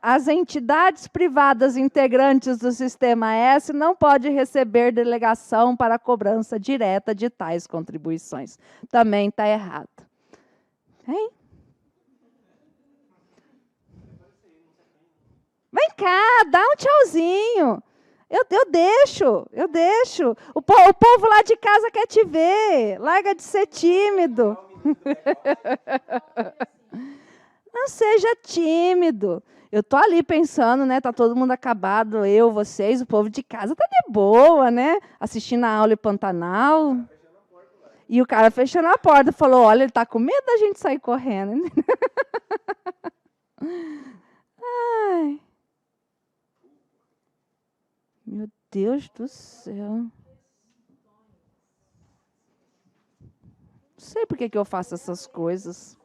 As entidades privadas integrantes do Sistema S não podem receber delegação para a cobrança direta de tais contribuições. Também está errado. Hein? Vem cá, dá um tchauzinho. Eu deixo. O povo lá de casa quer te ver. Larga de ser tímido. Não seja tímido. Eu tô ali pensando, né? Tá todo mundo acabado, eu, vocês, o povo de casa tá de boa, né? Assistindo a aula em Pantanal. E o cara fechando a porta, falou: olha, ele tá com medo da gente sair correndo. Ai. Meu Deus do céu. Não sei por que eu faço essas coisas.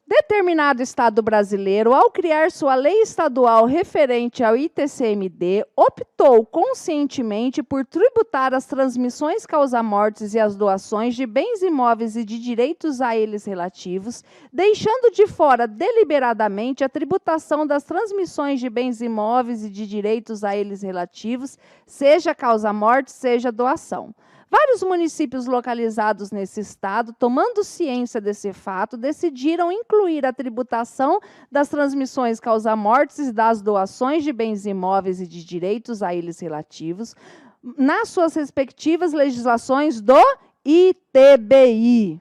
Determinado Estado brasileiro, ao criar sua lei estadual referente ao ITCMD, optou conscientemente por tributar as transmissões causa-mortes e as doações de bens imóveis e de direitos a eles relativos, deixando de fora deliberadamente a tributação das transmissões de bens imóveis e de direitos a eles relativos, seja causa-morte, seja doação. Vários municípios localizados nesse estado, tomando ciência desse fato, decidiram incluir a tributação das transmissões causa-mortes e das doações de bens imóveis e de direitos a eles relativos nas suas respectivas legislações do ITBI.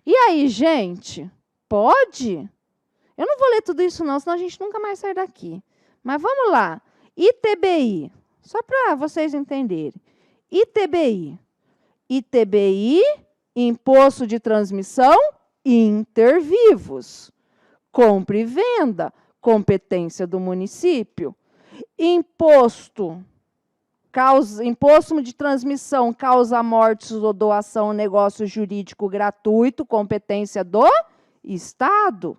E aí, gente, pode? Eu não vou ler tudo isso não, senão a gente nunca mais sai daqui. Mas vamos lá. ITBI, só para vocês entenderem. ITBI. ITBI, Imposto de Transmissão Intervivos. Compra e venda, competência do município. Imposto de transmissão, causa-mortes ou doação, negócio jurídico gratuito, competência do Estado.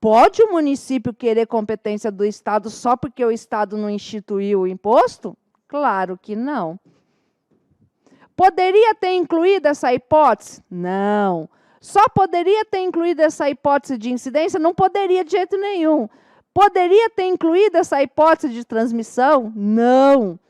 Pode o município querer competência do Estado só porque o Estado não instituiu o imposto? Claro que não. Poderia ter incluído essa hipótese? Não. Só poderia ter incluído essa hipótese de incidência? Não poderia de jeito nenhum. Poderia ter incluído essa hipótese de transmissão? Não.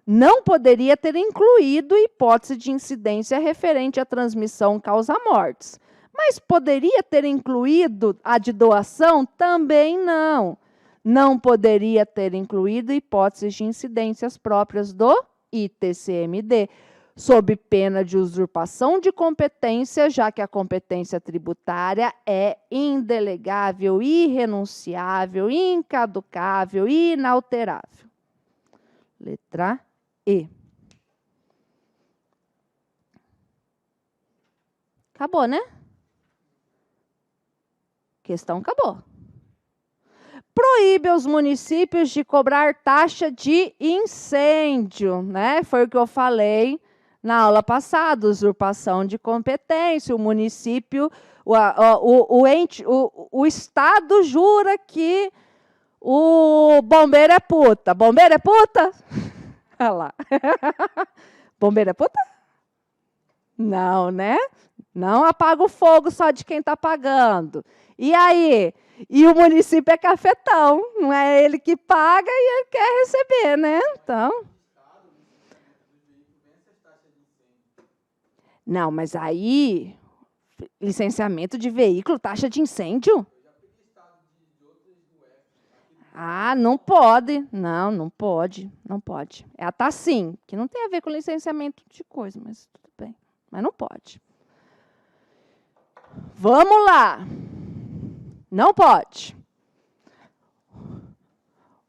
Não poderia ter incluído hipótese de incidência referente à transmissão causa-mortes. Mas poderia ter incluído a de doação? Também não. Não poderia ter incluído hipóteses de incidências próprias do ITCMD, sob pena de usurpação de competência, já que a competência tributária é indelegável, irrenunciável, incaducável, inalterável. Letra E. Acabou, né? Questão acabou. Proíbe os municípios de cobrar taxa de incêndio, né? Foi o que eu falei na aula passada, usurpação de competência. O município, o Estado jura que o bombeiro é puta. Bombeiro é puta? Olha lá. Bombeiro é puta? Não, né? Não apaga o fogo só de quem está pagando. E aí? E o município é cafetão, não é ele que paga e ele quer receber, né? Então. Não, mas aí, licenciamento de veículo, taxa de incêndio? Ah, não pode. Não, não pode. Não pode. É a TACIM, que não tem a ver com licenciamento de coisa, mas tudo bem. Mas não pode. Vamos lá. Não pode.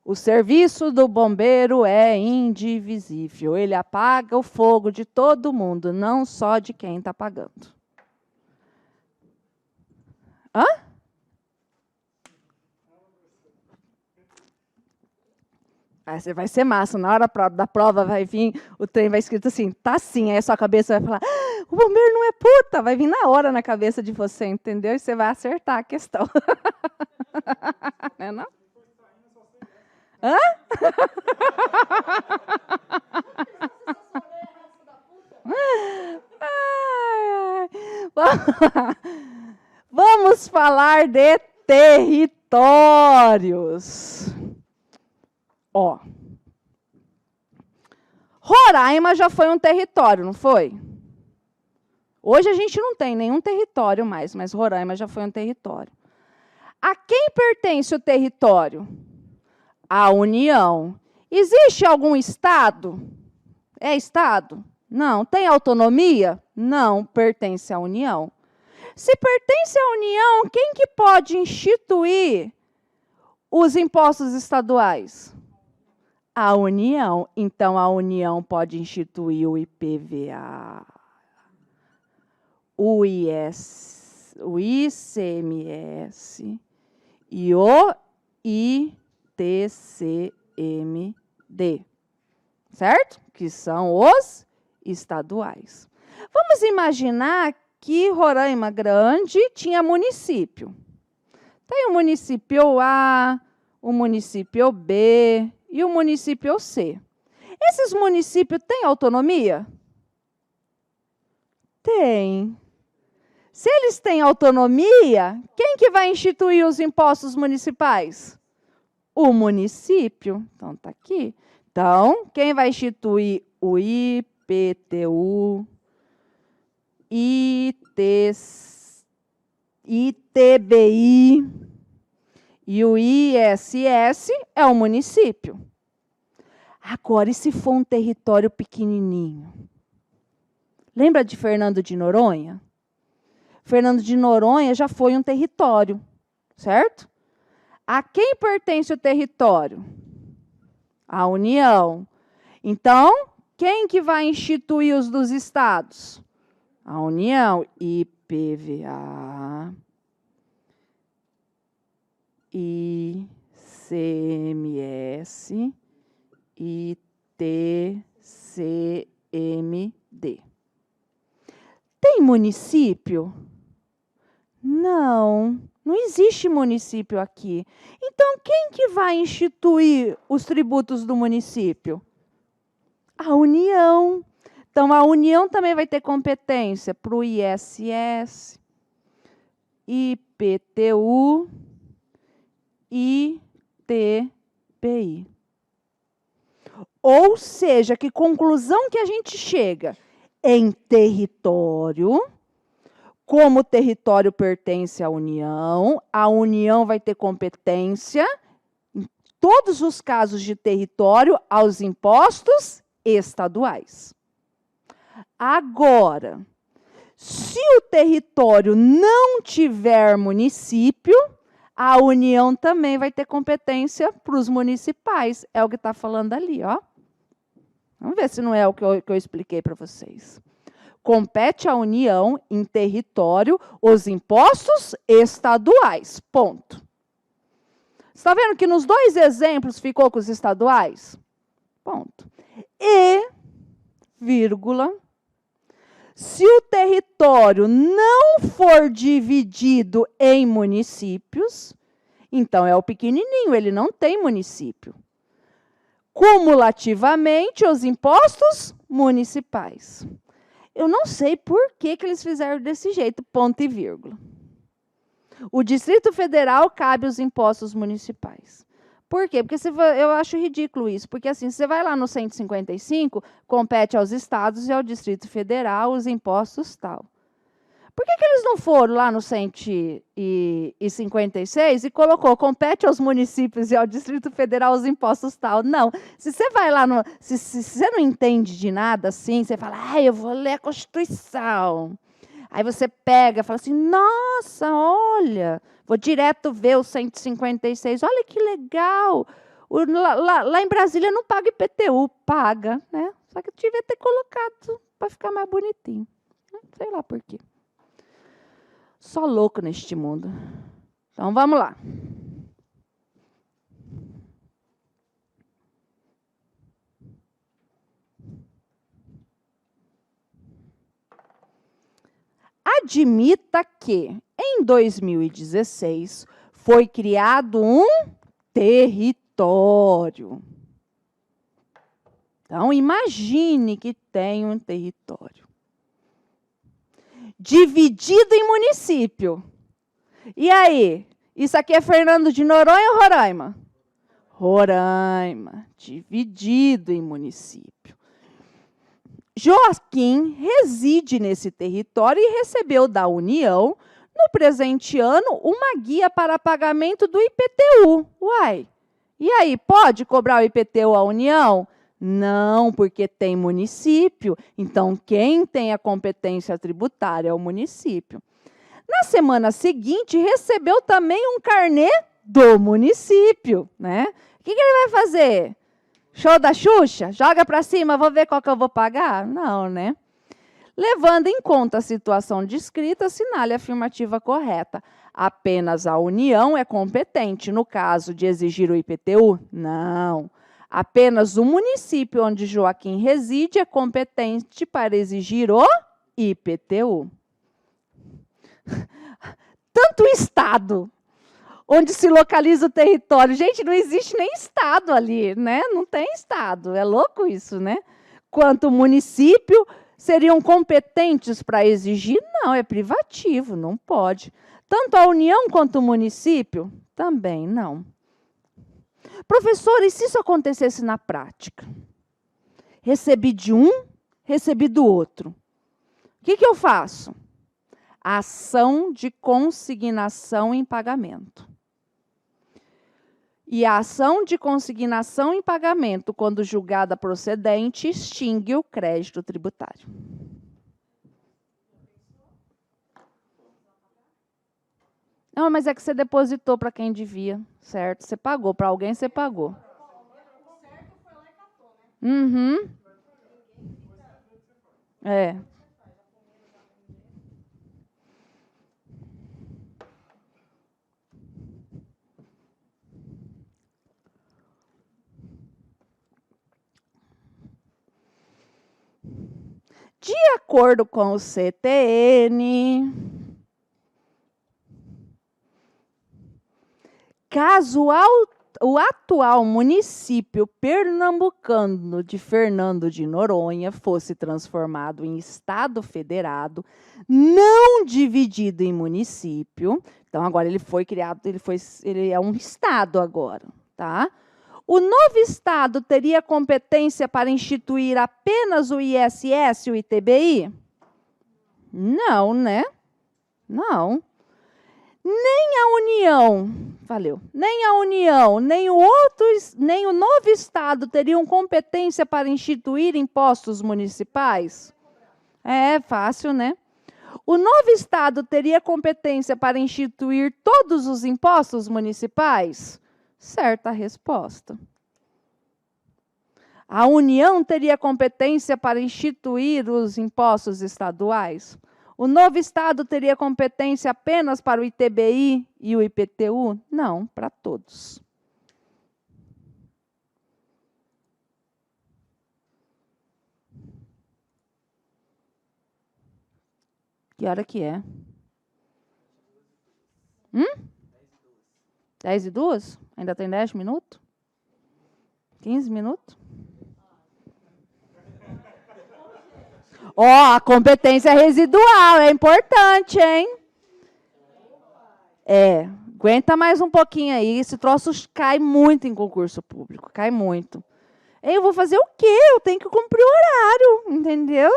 O serviço do bombeiro é indivisível. Ele apaga o fogo de todo mundo, não só de quem está pagando. Hã? Vai ser massa. Na hora da prova vai vir, o trem vai escrito assim, tá sim. Aí a sua cabeça vai falar, o bombeiro não é puta. Vai vir na hora na cabeça de você, entendeu? E você vai acertar a questão. Não é não? Hã? Vamos falar de territórios. Ó. Roraima já foi um território, não foi? Hoje a gente não tem nenhum território mais, mas Roraima já foi um território. A quem pertence o território? À União. Existe algum estado? É estado? Não. Tem autonomia? Não, pertence à União. Se pertence à União, quem que pode instituir os impostos estaduais? A União. Então, a União pode instituir o IPVA, o ICMS e o ITCMD, certo? Que são os estaduais. Vamos imaginar que Roraima Grande tinha município. Tem o município A, o município B e o município C. Esses municípios têm autonomia? Tem. Se eles têm autonomia, quem que vai instituir os impostos municipais? O município. Então, está aqui. Então, quem vai instituir o IPTU, ITBI e o ISS é o município. Agora, e se for um território pequenininho? Lembra de Fernando de Noronha? Fernando de Noronha já foi um território, certo? A quem pertence o território? À União. Então, quem que vai instituir os dos estados? A União. IPVA, ICMS, ITCMD. Tem município? Não, não existe município aqui. Então, quem que vai instituir os tributos do município? A União. Então, a União também vai ter competência para o ISS, IPTU e ITBI. Ou seja, que conclusão que a gente chega? Em território, Como o território pertence à União, a União vai ter competência, em todos os casos de território, aos impostos estaduais. Agora, se o território não tiver município, a União também vai ter competência para os municipais. É o que está falando ali, ó. Vamos ver se não é o que eu expliquei para vocês. Compete à União, em território, os impostos estaduais. Ponto. Está vendo que nos 2 exemplos ficou com os estaduais? Ponto. E, vírgula, se o território não for dividido em municípios, então é o pequenininho, ele não tem município. Cumulativamente, os impostos municipais. Eu não sei por que eles fizeram desse jeito, ponto e vírgula. O Distrito Federal cabe os impostos municipais. Por quê? Porque eu acho ridículo isso. Porque assim, você vai lá no 155, compete aos estados e ao Distrito Federal os impostos tal. Por que eles não foram lá no 156 e colocou, compete aos municípios e ao Distrito Federal os impostos tal? Não. Se você vai lá, se você não entende de nada assim, você fala, eu vou ler a Constituição. Aí você pega e fala assim, nossa, olha, vou direto ver o 156, olha que legal. Lá em Brasília não paga IPTU, paga, né? Só que eu devia ter colocado para ficar mais bonitinho. Sei lá por quê. Só louco neste mundo. Então, vamos lá. Admita que, em 2016, foi criado um território. Então, imagine que tem um território dividido em município. E aí? Isso aqui é Fernando de Noronha ou Roraima? Roraima, dividido em município. Joaquim reside nesse território e recebeu da União, no presente ano, uma guia para pagamento do IPTU. Uai, e aí, pode cobrar o IPTU à União? Não, porque tem município. Então, quem tem a competência tributária é o município. Na semana seguinte, recebeu também um carnê do município, né? O que ele vai fazer? Show da Xuxa? Joga para cima, vou ver qual que eu vou pagar? Não, né? Levando em conta a situação descrita, assinale a afirmativa correta. Apenas a União é competente no caso de exigir o IPTU? Não. Apenas o município onde Joaquim reside é competente para exigir o IPTU. Tanto o Estado, onde se localiza o território. Gente, não existe nem Estado ali, né? Não tem Estado. É louco isso, né? Quanto o município seriam competentes para exigir? Não, é privativo, não pode. Tanto a União quanto o município? Também não. Professor, e se isso acontecesse na prática? Recebi de um, recebi do outro. O que eu faço? Ação de consignação em pagamento. E a ação de consignação em pagamento, quando julgada procedente, extingue o crédito tributário. Não, mas é que você depositou para quem devia, certo? Você pagou, para alguém você pagou. Uhum. É. De acordo com o CTN, caso o atual município pernambucano de Fernando de Noronha fosse transformado em Estado federado, não dividido em município, então agora ele foi criado, ele é um Estado agora, tá? O novo Estado teria competência para instituir apenas o ISS e o ITBI? Não, né? Não. Nem a União, valeu, nem a União, nem o novo Estado teriam competência para instituir impostos municipais? É fácil, né? O novo Estado teria competência para instituir todos os impostos municipais? Certa resposta. A União teria competência para instituir os impostos estaduais? O novo Estado teria competência apenas para o ITBI e o IPTU? Não, para todos. Que hora que é? 10:02? Ainda tem 10 minutos? 15 minutos? Ó, a competência residual é importante, hein? Aguenta mais um pouquinho aí. Esse troço cai muito em concurso público, cai muito. Eu vou fazer o quê? Eu tenho que cumprir o horário, entendeu?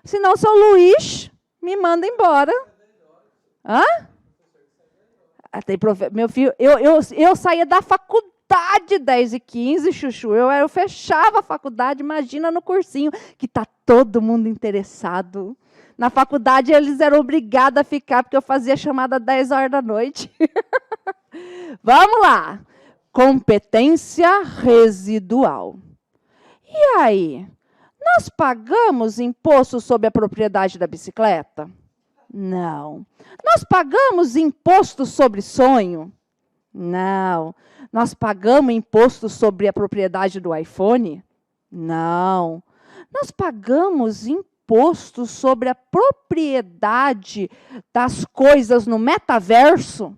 Senão seu Luiz me manda embora. Hã? Meu filho, eu saía da faculdade 10h15, Chuchu. Eu fechava a faculdade, imagina no cursinho, que está todo mundo interessado. Na faculdade, eles eram obrigados a ficar, porque eu fazia chamada 10 horas da noite. Vamos lá. Competência residual. E aí? Nós pagamos imposto sobre a propriedade da bicicleta? Não. Nós pagamos imposto sobre sonho? Não. Nós pagamos imposto sobre a propriedade do iPhone? Não. Nós pagamos imposto sobre a propriedade das coisas no metaverso?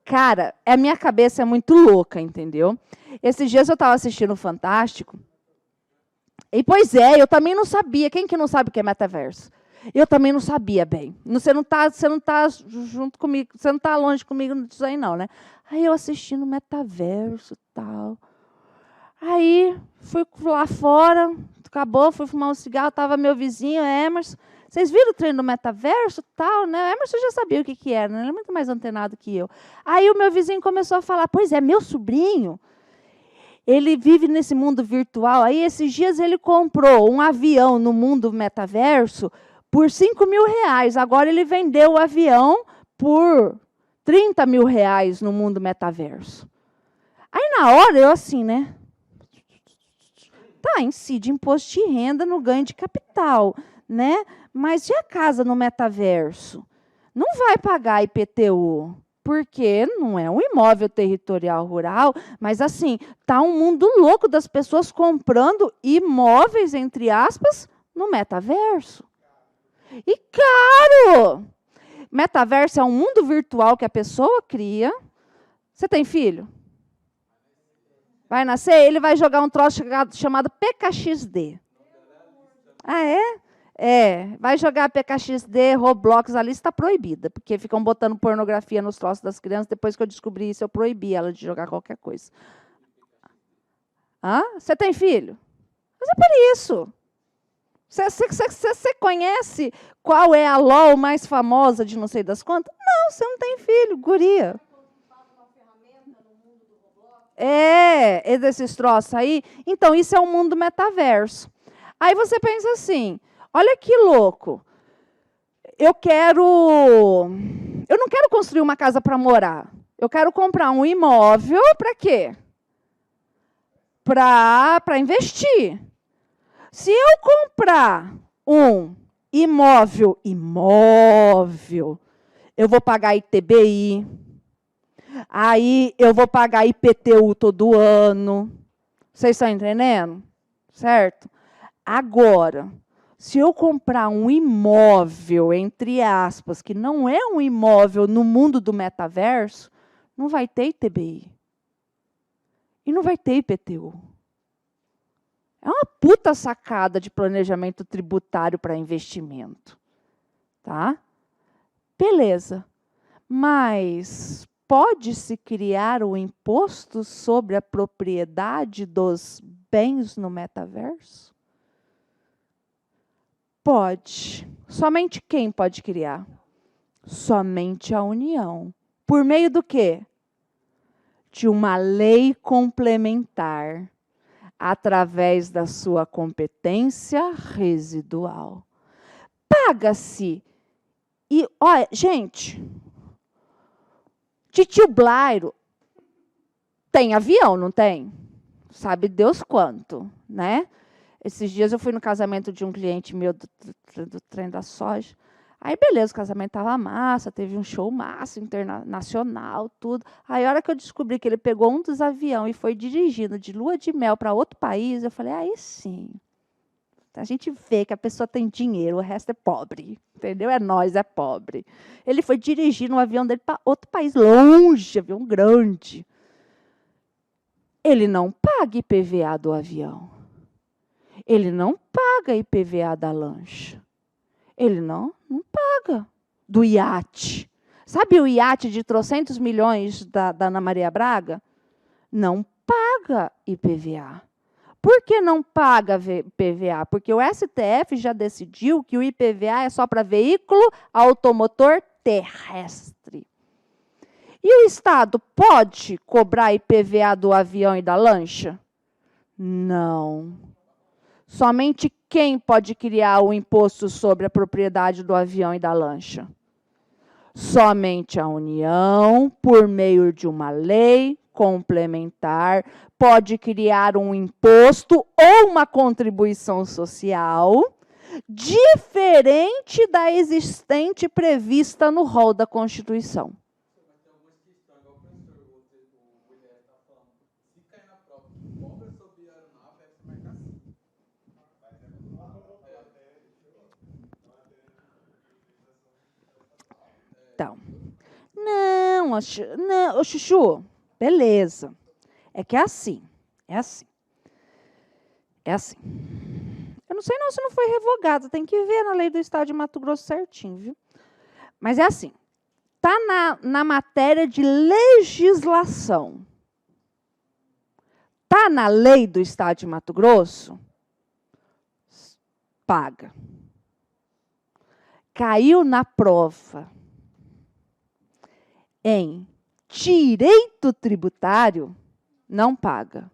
Cara, a minha cabeça é muito louca, entendeu? Esses dias eu estava assistindo o Fantástico. E, pois é, eu também não sabia. Quem que não sabe o que é metaverso? Eu também não sabia bem. Você não tá junto comigo, você não está longe comigo disso aí, não, né? Aí eu assistindo metaverso e tal. Aí fui lá fora, acabou, fui fumar um cigarro, estava meu vizinho, Emerson. Vocês viram o treino do metaverso e tal, né? Emerson já sabia o que era, né? Ele é muito mais antenado que eu. Aí o meu vizinho começou a falar, pois é, meu sobrinho, ele vive nesse mundo virtual. Aí esses dias ele comprou um avião no mundo metaverso por R$5.000. Agora ele vendeu o avião por R$30.000 no mundo metaverso. Aí na hora eu assim, né? Tá, incide imposto de renda no ganho de capital, né? Mas e a casa no metaverso? Não vai pagar IPTU, porque não é um imóvel territorial rural, mas assim, tá um mundo louco das pessoas comprando imóveis, entre aspas, no metaverso. E caro! Metaverso é um mundo virtual que a pessoa cria. Você tem filho? Vai nascer, ele vai jogar um troço chamado PKXD. Ah, é? Vai jogar PKXD, Roblox, a lista está proibida, porque ficam botando pornografia nos troços das crianças. Depois que eu descobri isso, eu proibi ela de jogar qualquer coisa. Hã? Você tem filho? Mas é por isso. Você conhece qual é a LOL mais famosa de não sei das quantas? Não, você não tem filho, guria. Desses troços aí. Então, isso é o mundo metaverso. Aí você pensa assim, olha que louco. Eu não quero construir uma casa para morar. Eu quero comprar um imóvel para quê? Para investir. Se eu comprar um imóvel, eu vou pagar ITBI, aí eu vou pagar IPTU todo ano. Vocês estão entendendo? Certo? Agora, se eu comprar um imóvel, entre aspas, que não é um imóvel no mundo do metaverso, não vai ter ITBI. E não vai ter IPTU. É uma puta sacada de planejamento tributário para investimento. Tá? Beleza. Mas pode-se criar um imposto sobre a propriedade dos bens no metaverso? Pode. Somente quem pode criar? Somente a União. Por meio do quê? De uma lei complementar, através da sua competência residual. Paga-se. E, olha, gente, Titio Blairo tem avião, não tem? Sabe Deus quanto, né? Esses dias eu fui no casamento de um cliente meu do trem da soja. Aí, beleza, o casamento estava massa, teve um show massa, internacional, tudo. Aí, a hora que eu descobri que ele pegou um dos aviões e foi dirigindo de lua de mel para outro país, eu falei, aí sim. A gente vê que a pessoa tem dinheiro, o resto é pobre, entendeu? É nós, é pobre. Ele foi dirigindo um avião dele para outro país, longe, avião grande. Ele não paga IPVA do avião. Ele não paga IPVA da lancha. Ele não paga do iate. Sabe o iate de trocentos milhões da Ana Maria Braga? Não paga IPVA. Por que não paga IPVA? Porque o STF já decidiu que o IPVA é só para veículo automotor terrestre. E o Estado pode cobrar IPVA do avião e da lancha? Não. Somente quem pode criar o imposto sobre a propriedade do avião e da lancha? Somente a União, por meio de uma lei complementar, pode criar um imposto ou uma contribuição social diferente da existente prevista no rol da Constituição. Então, não, Chuchu, beleza. É que é assim. Eu não sei não se não foi revogado, tem que ver na lei do Estado de Mato Grosso certinho, viu? Mas é assim, está na matéria de legislação. Está na lei do Estado de Mato Grosso? Paga. Caiu na prova em direito tributário, não paga.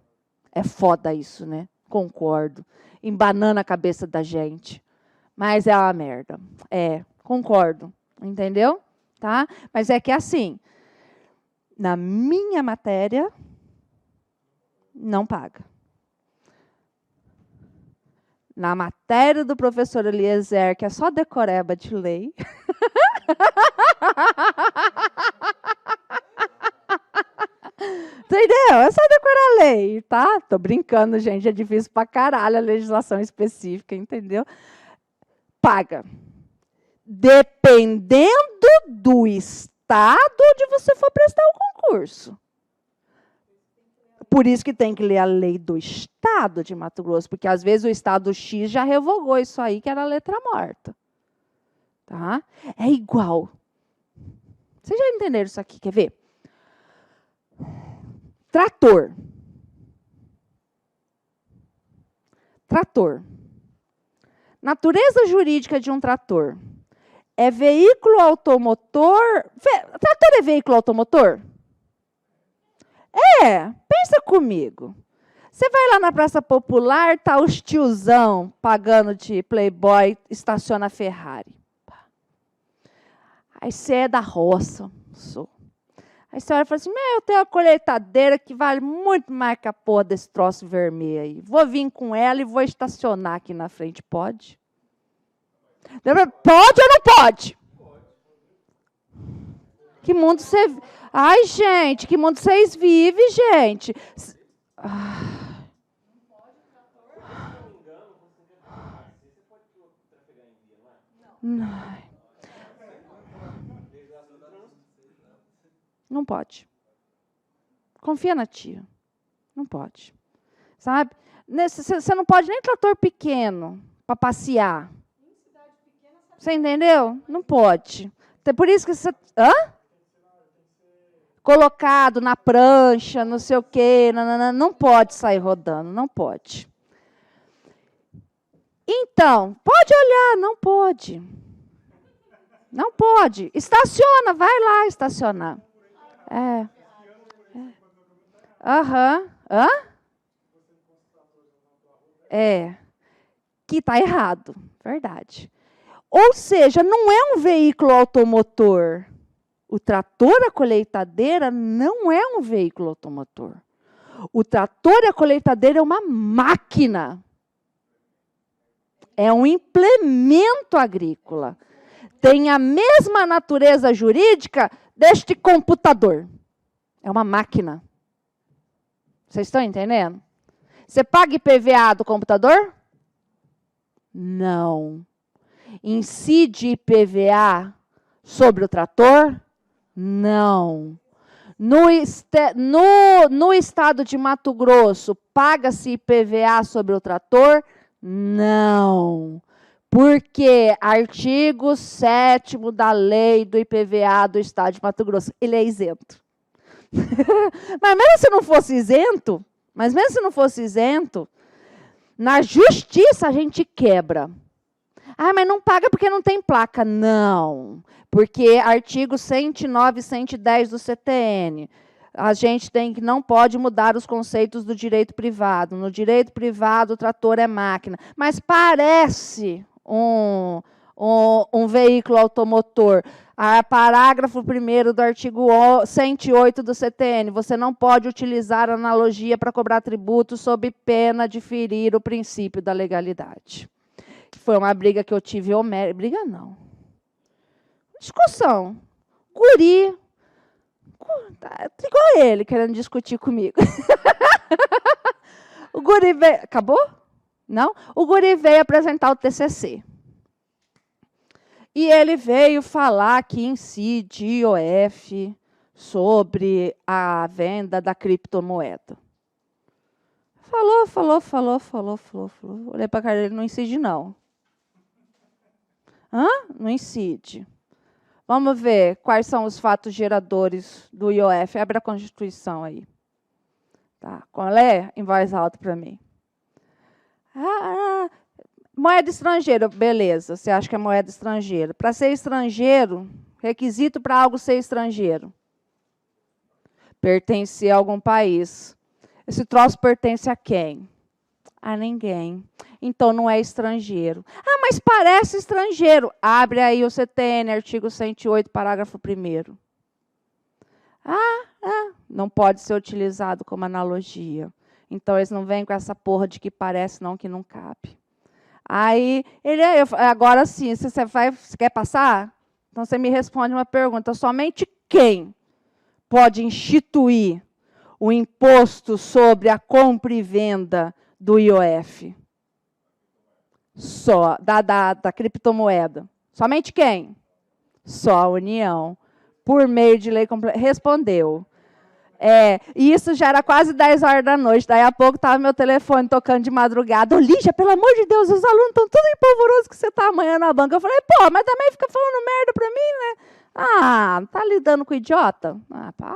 É foda isso, né? Concordo. Embanana a cabeça da gente. Mas é uma merda. Concordo. Entendeu? Tá? Mas é que assim, na minha matéria, não paga. Na matéria do professor Eliezer, que é só decoreba de lei. Entendeu? É só decorar a lei, tá? Tô brincando, gente. É difícil pra caralho a legislação específica, entendeu? Paga. Dependendo do estado onde você for prestar o concurso. Por isso que tem que ler a lei do estado de Mato Grosso, porque às vezes o estado X já revogou isso aí, que era letra morta. Tá? É igual. Vocês já entenderam isso aqui? Quer ver? Trator. Natureza jurídica de um trator. É veículo automotor. Trator é veículo automotor? Pensa comigo. Você vai lá na Praça Popular, tá os tiozão pagando de playboy, estaciona a Ferrari. Aí você é da roça, sou. Aí você olha e fala assim, eu tenho uma colheitadeira que vale muito mais que a porra desse troço vermelho aí. Vou vir com ela e vou estacionar aqui na frente. Pode? Pode ou não pode? Que mundo você... Ai, gente, que mundo vocês vivem, gente? Não pode. Confia na tia. Não pode. Sabe? Você não pode nem trator pequeno para passear. Você entendeu? Não pode. Por isso que você... Colocado na prancha, não sei o quê, não pode sair rodando, não pode. Então, pode olhar, não pode. Não pode. Estaciona, vai lá estacionar. Aham. Hã? Que está errado. Verdade. Ou seja, não é um veículo automotor. O trator, a colheitadeira, não é um veículo automotor. O trator e a colheitadeira é uma máquina. É um implemento agrícola. Tem a mesma natureza jurídica deste computador. É uma máquina. Vocês estão entendendo? Você paga IPVA do computador? Não. Incide IPVA sobre o trator? Não. No estado de Mato Grosso, paga-se IPVA sobre o trator? Não. Porque artigo 7º da lei do IPVA do estado de Mato Grosso, ele é isento. Mas mesmo se não fosse isento, na justiça a gente quebra. Ah, mas não paga porque não tem placa. Não, porque artigo 109 e 110 do CTN, a gente não pode mudar os conceitos do direito privado. No direito privado, o trator é máquina. Mas parece um veículo automotor. Parágrafo 1º do artigo 108 do CTN, você não pode utilizar analogia para cobrar tributo sob pena de ferir o princípio da legalidade. Foi uma briga que eu tive, briga não. Discussão. Guri, igual ele, querendo discutir comigo. O guri veio, acabou? Não? O guri veio apresentar o TCC. E ele veio falar que incide IOF sobre a venda da criptomoeda. Falou. Olhei para a cara dele, não incide não. Hã? Não incide. Vamos ver quais são os fatos geradores do IOF. Abre a Constituição aí. Tá. Qual é? Em voz alta para mim. Moeda estrangeira, beleza. Você acha que é moeda estrangeira. Para ser estrangeiro, requisito para algo ser estrangeiro. Pertencer a algum país. Esse troço pertence a quem? A ninguém. Então, não é estrangeiro. Ah, mas parece estrangeiro. Abre aí o CTN, artigo 108, parágrafo 1º. Não pode ser utilizado como analogia. Então, eles não vêm com essa porra de que parece, não, que não cabe. Aí, agora sim, você quer passar? Então, você me responde uma pergunta. Somente quem pode instituir o imposto sobre a compra e venda do IOF? Só, da criptomoeda. Somente quem? Só a União. Por meio de lei complementar. Respondeu. E isso já era quase 10 horas da noite. Daí a pouco estava meu telefone tocando de madrugada. Ô, Lígia, pelo amor de Deus, os alunos estão tudo empolvorosos que você está amanhã na banca. Eu falei, pô, mas também fica falando merda para mim, né? Tá lidando com idiota? Pá.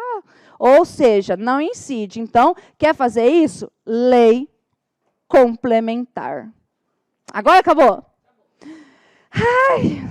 Ou seja, não incide. Então, quer fazer isso? Lei complementar. Agora acabou? Ai...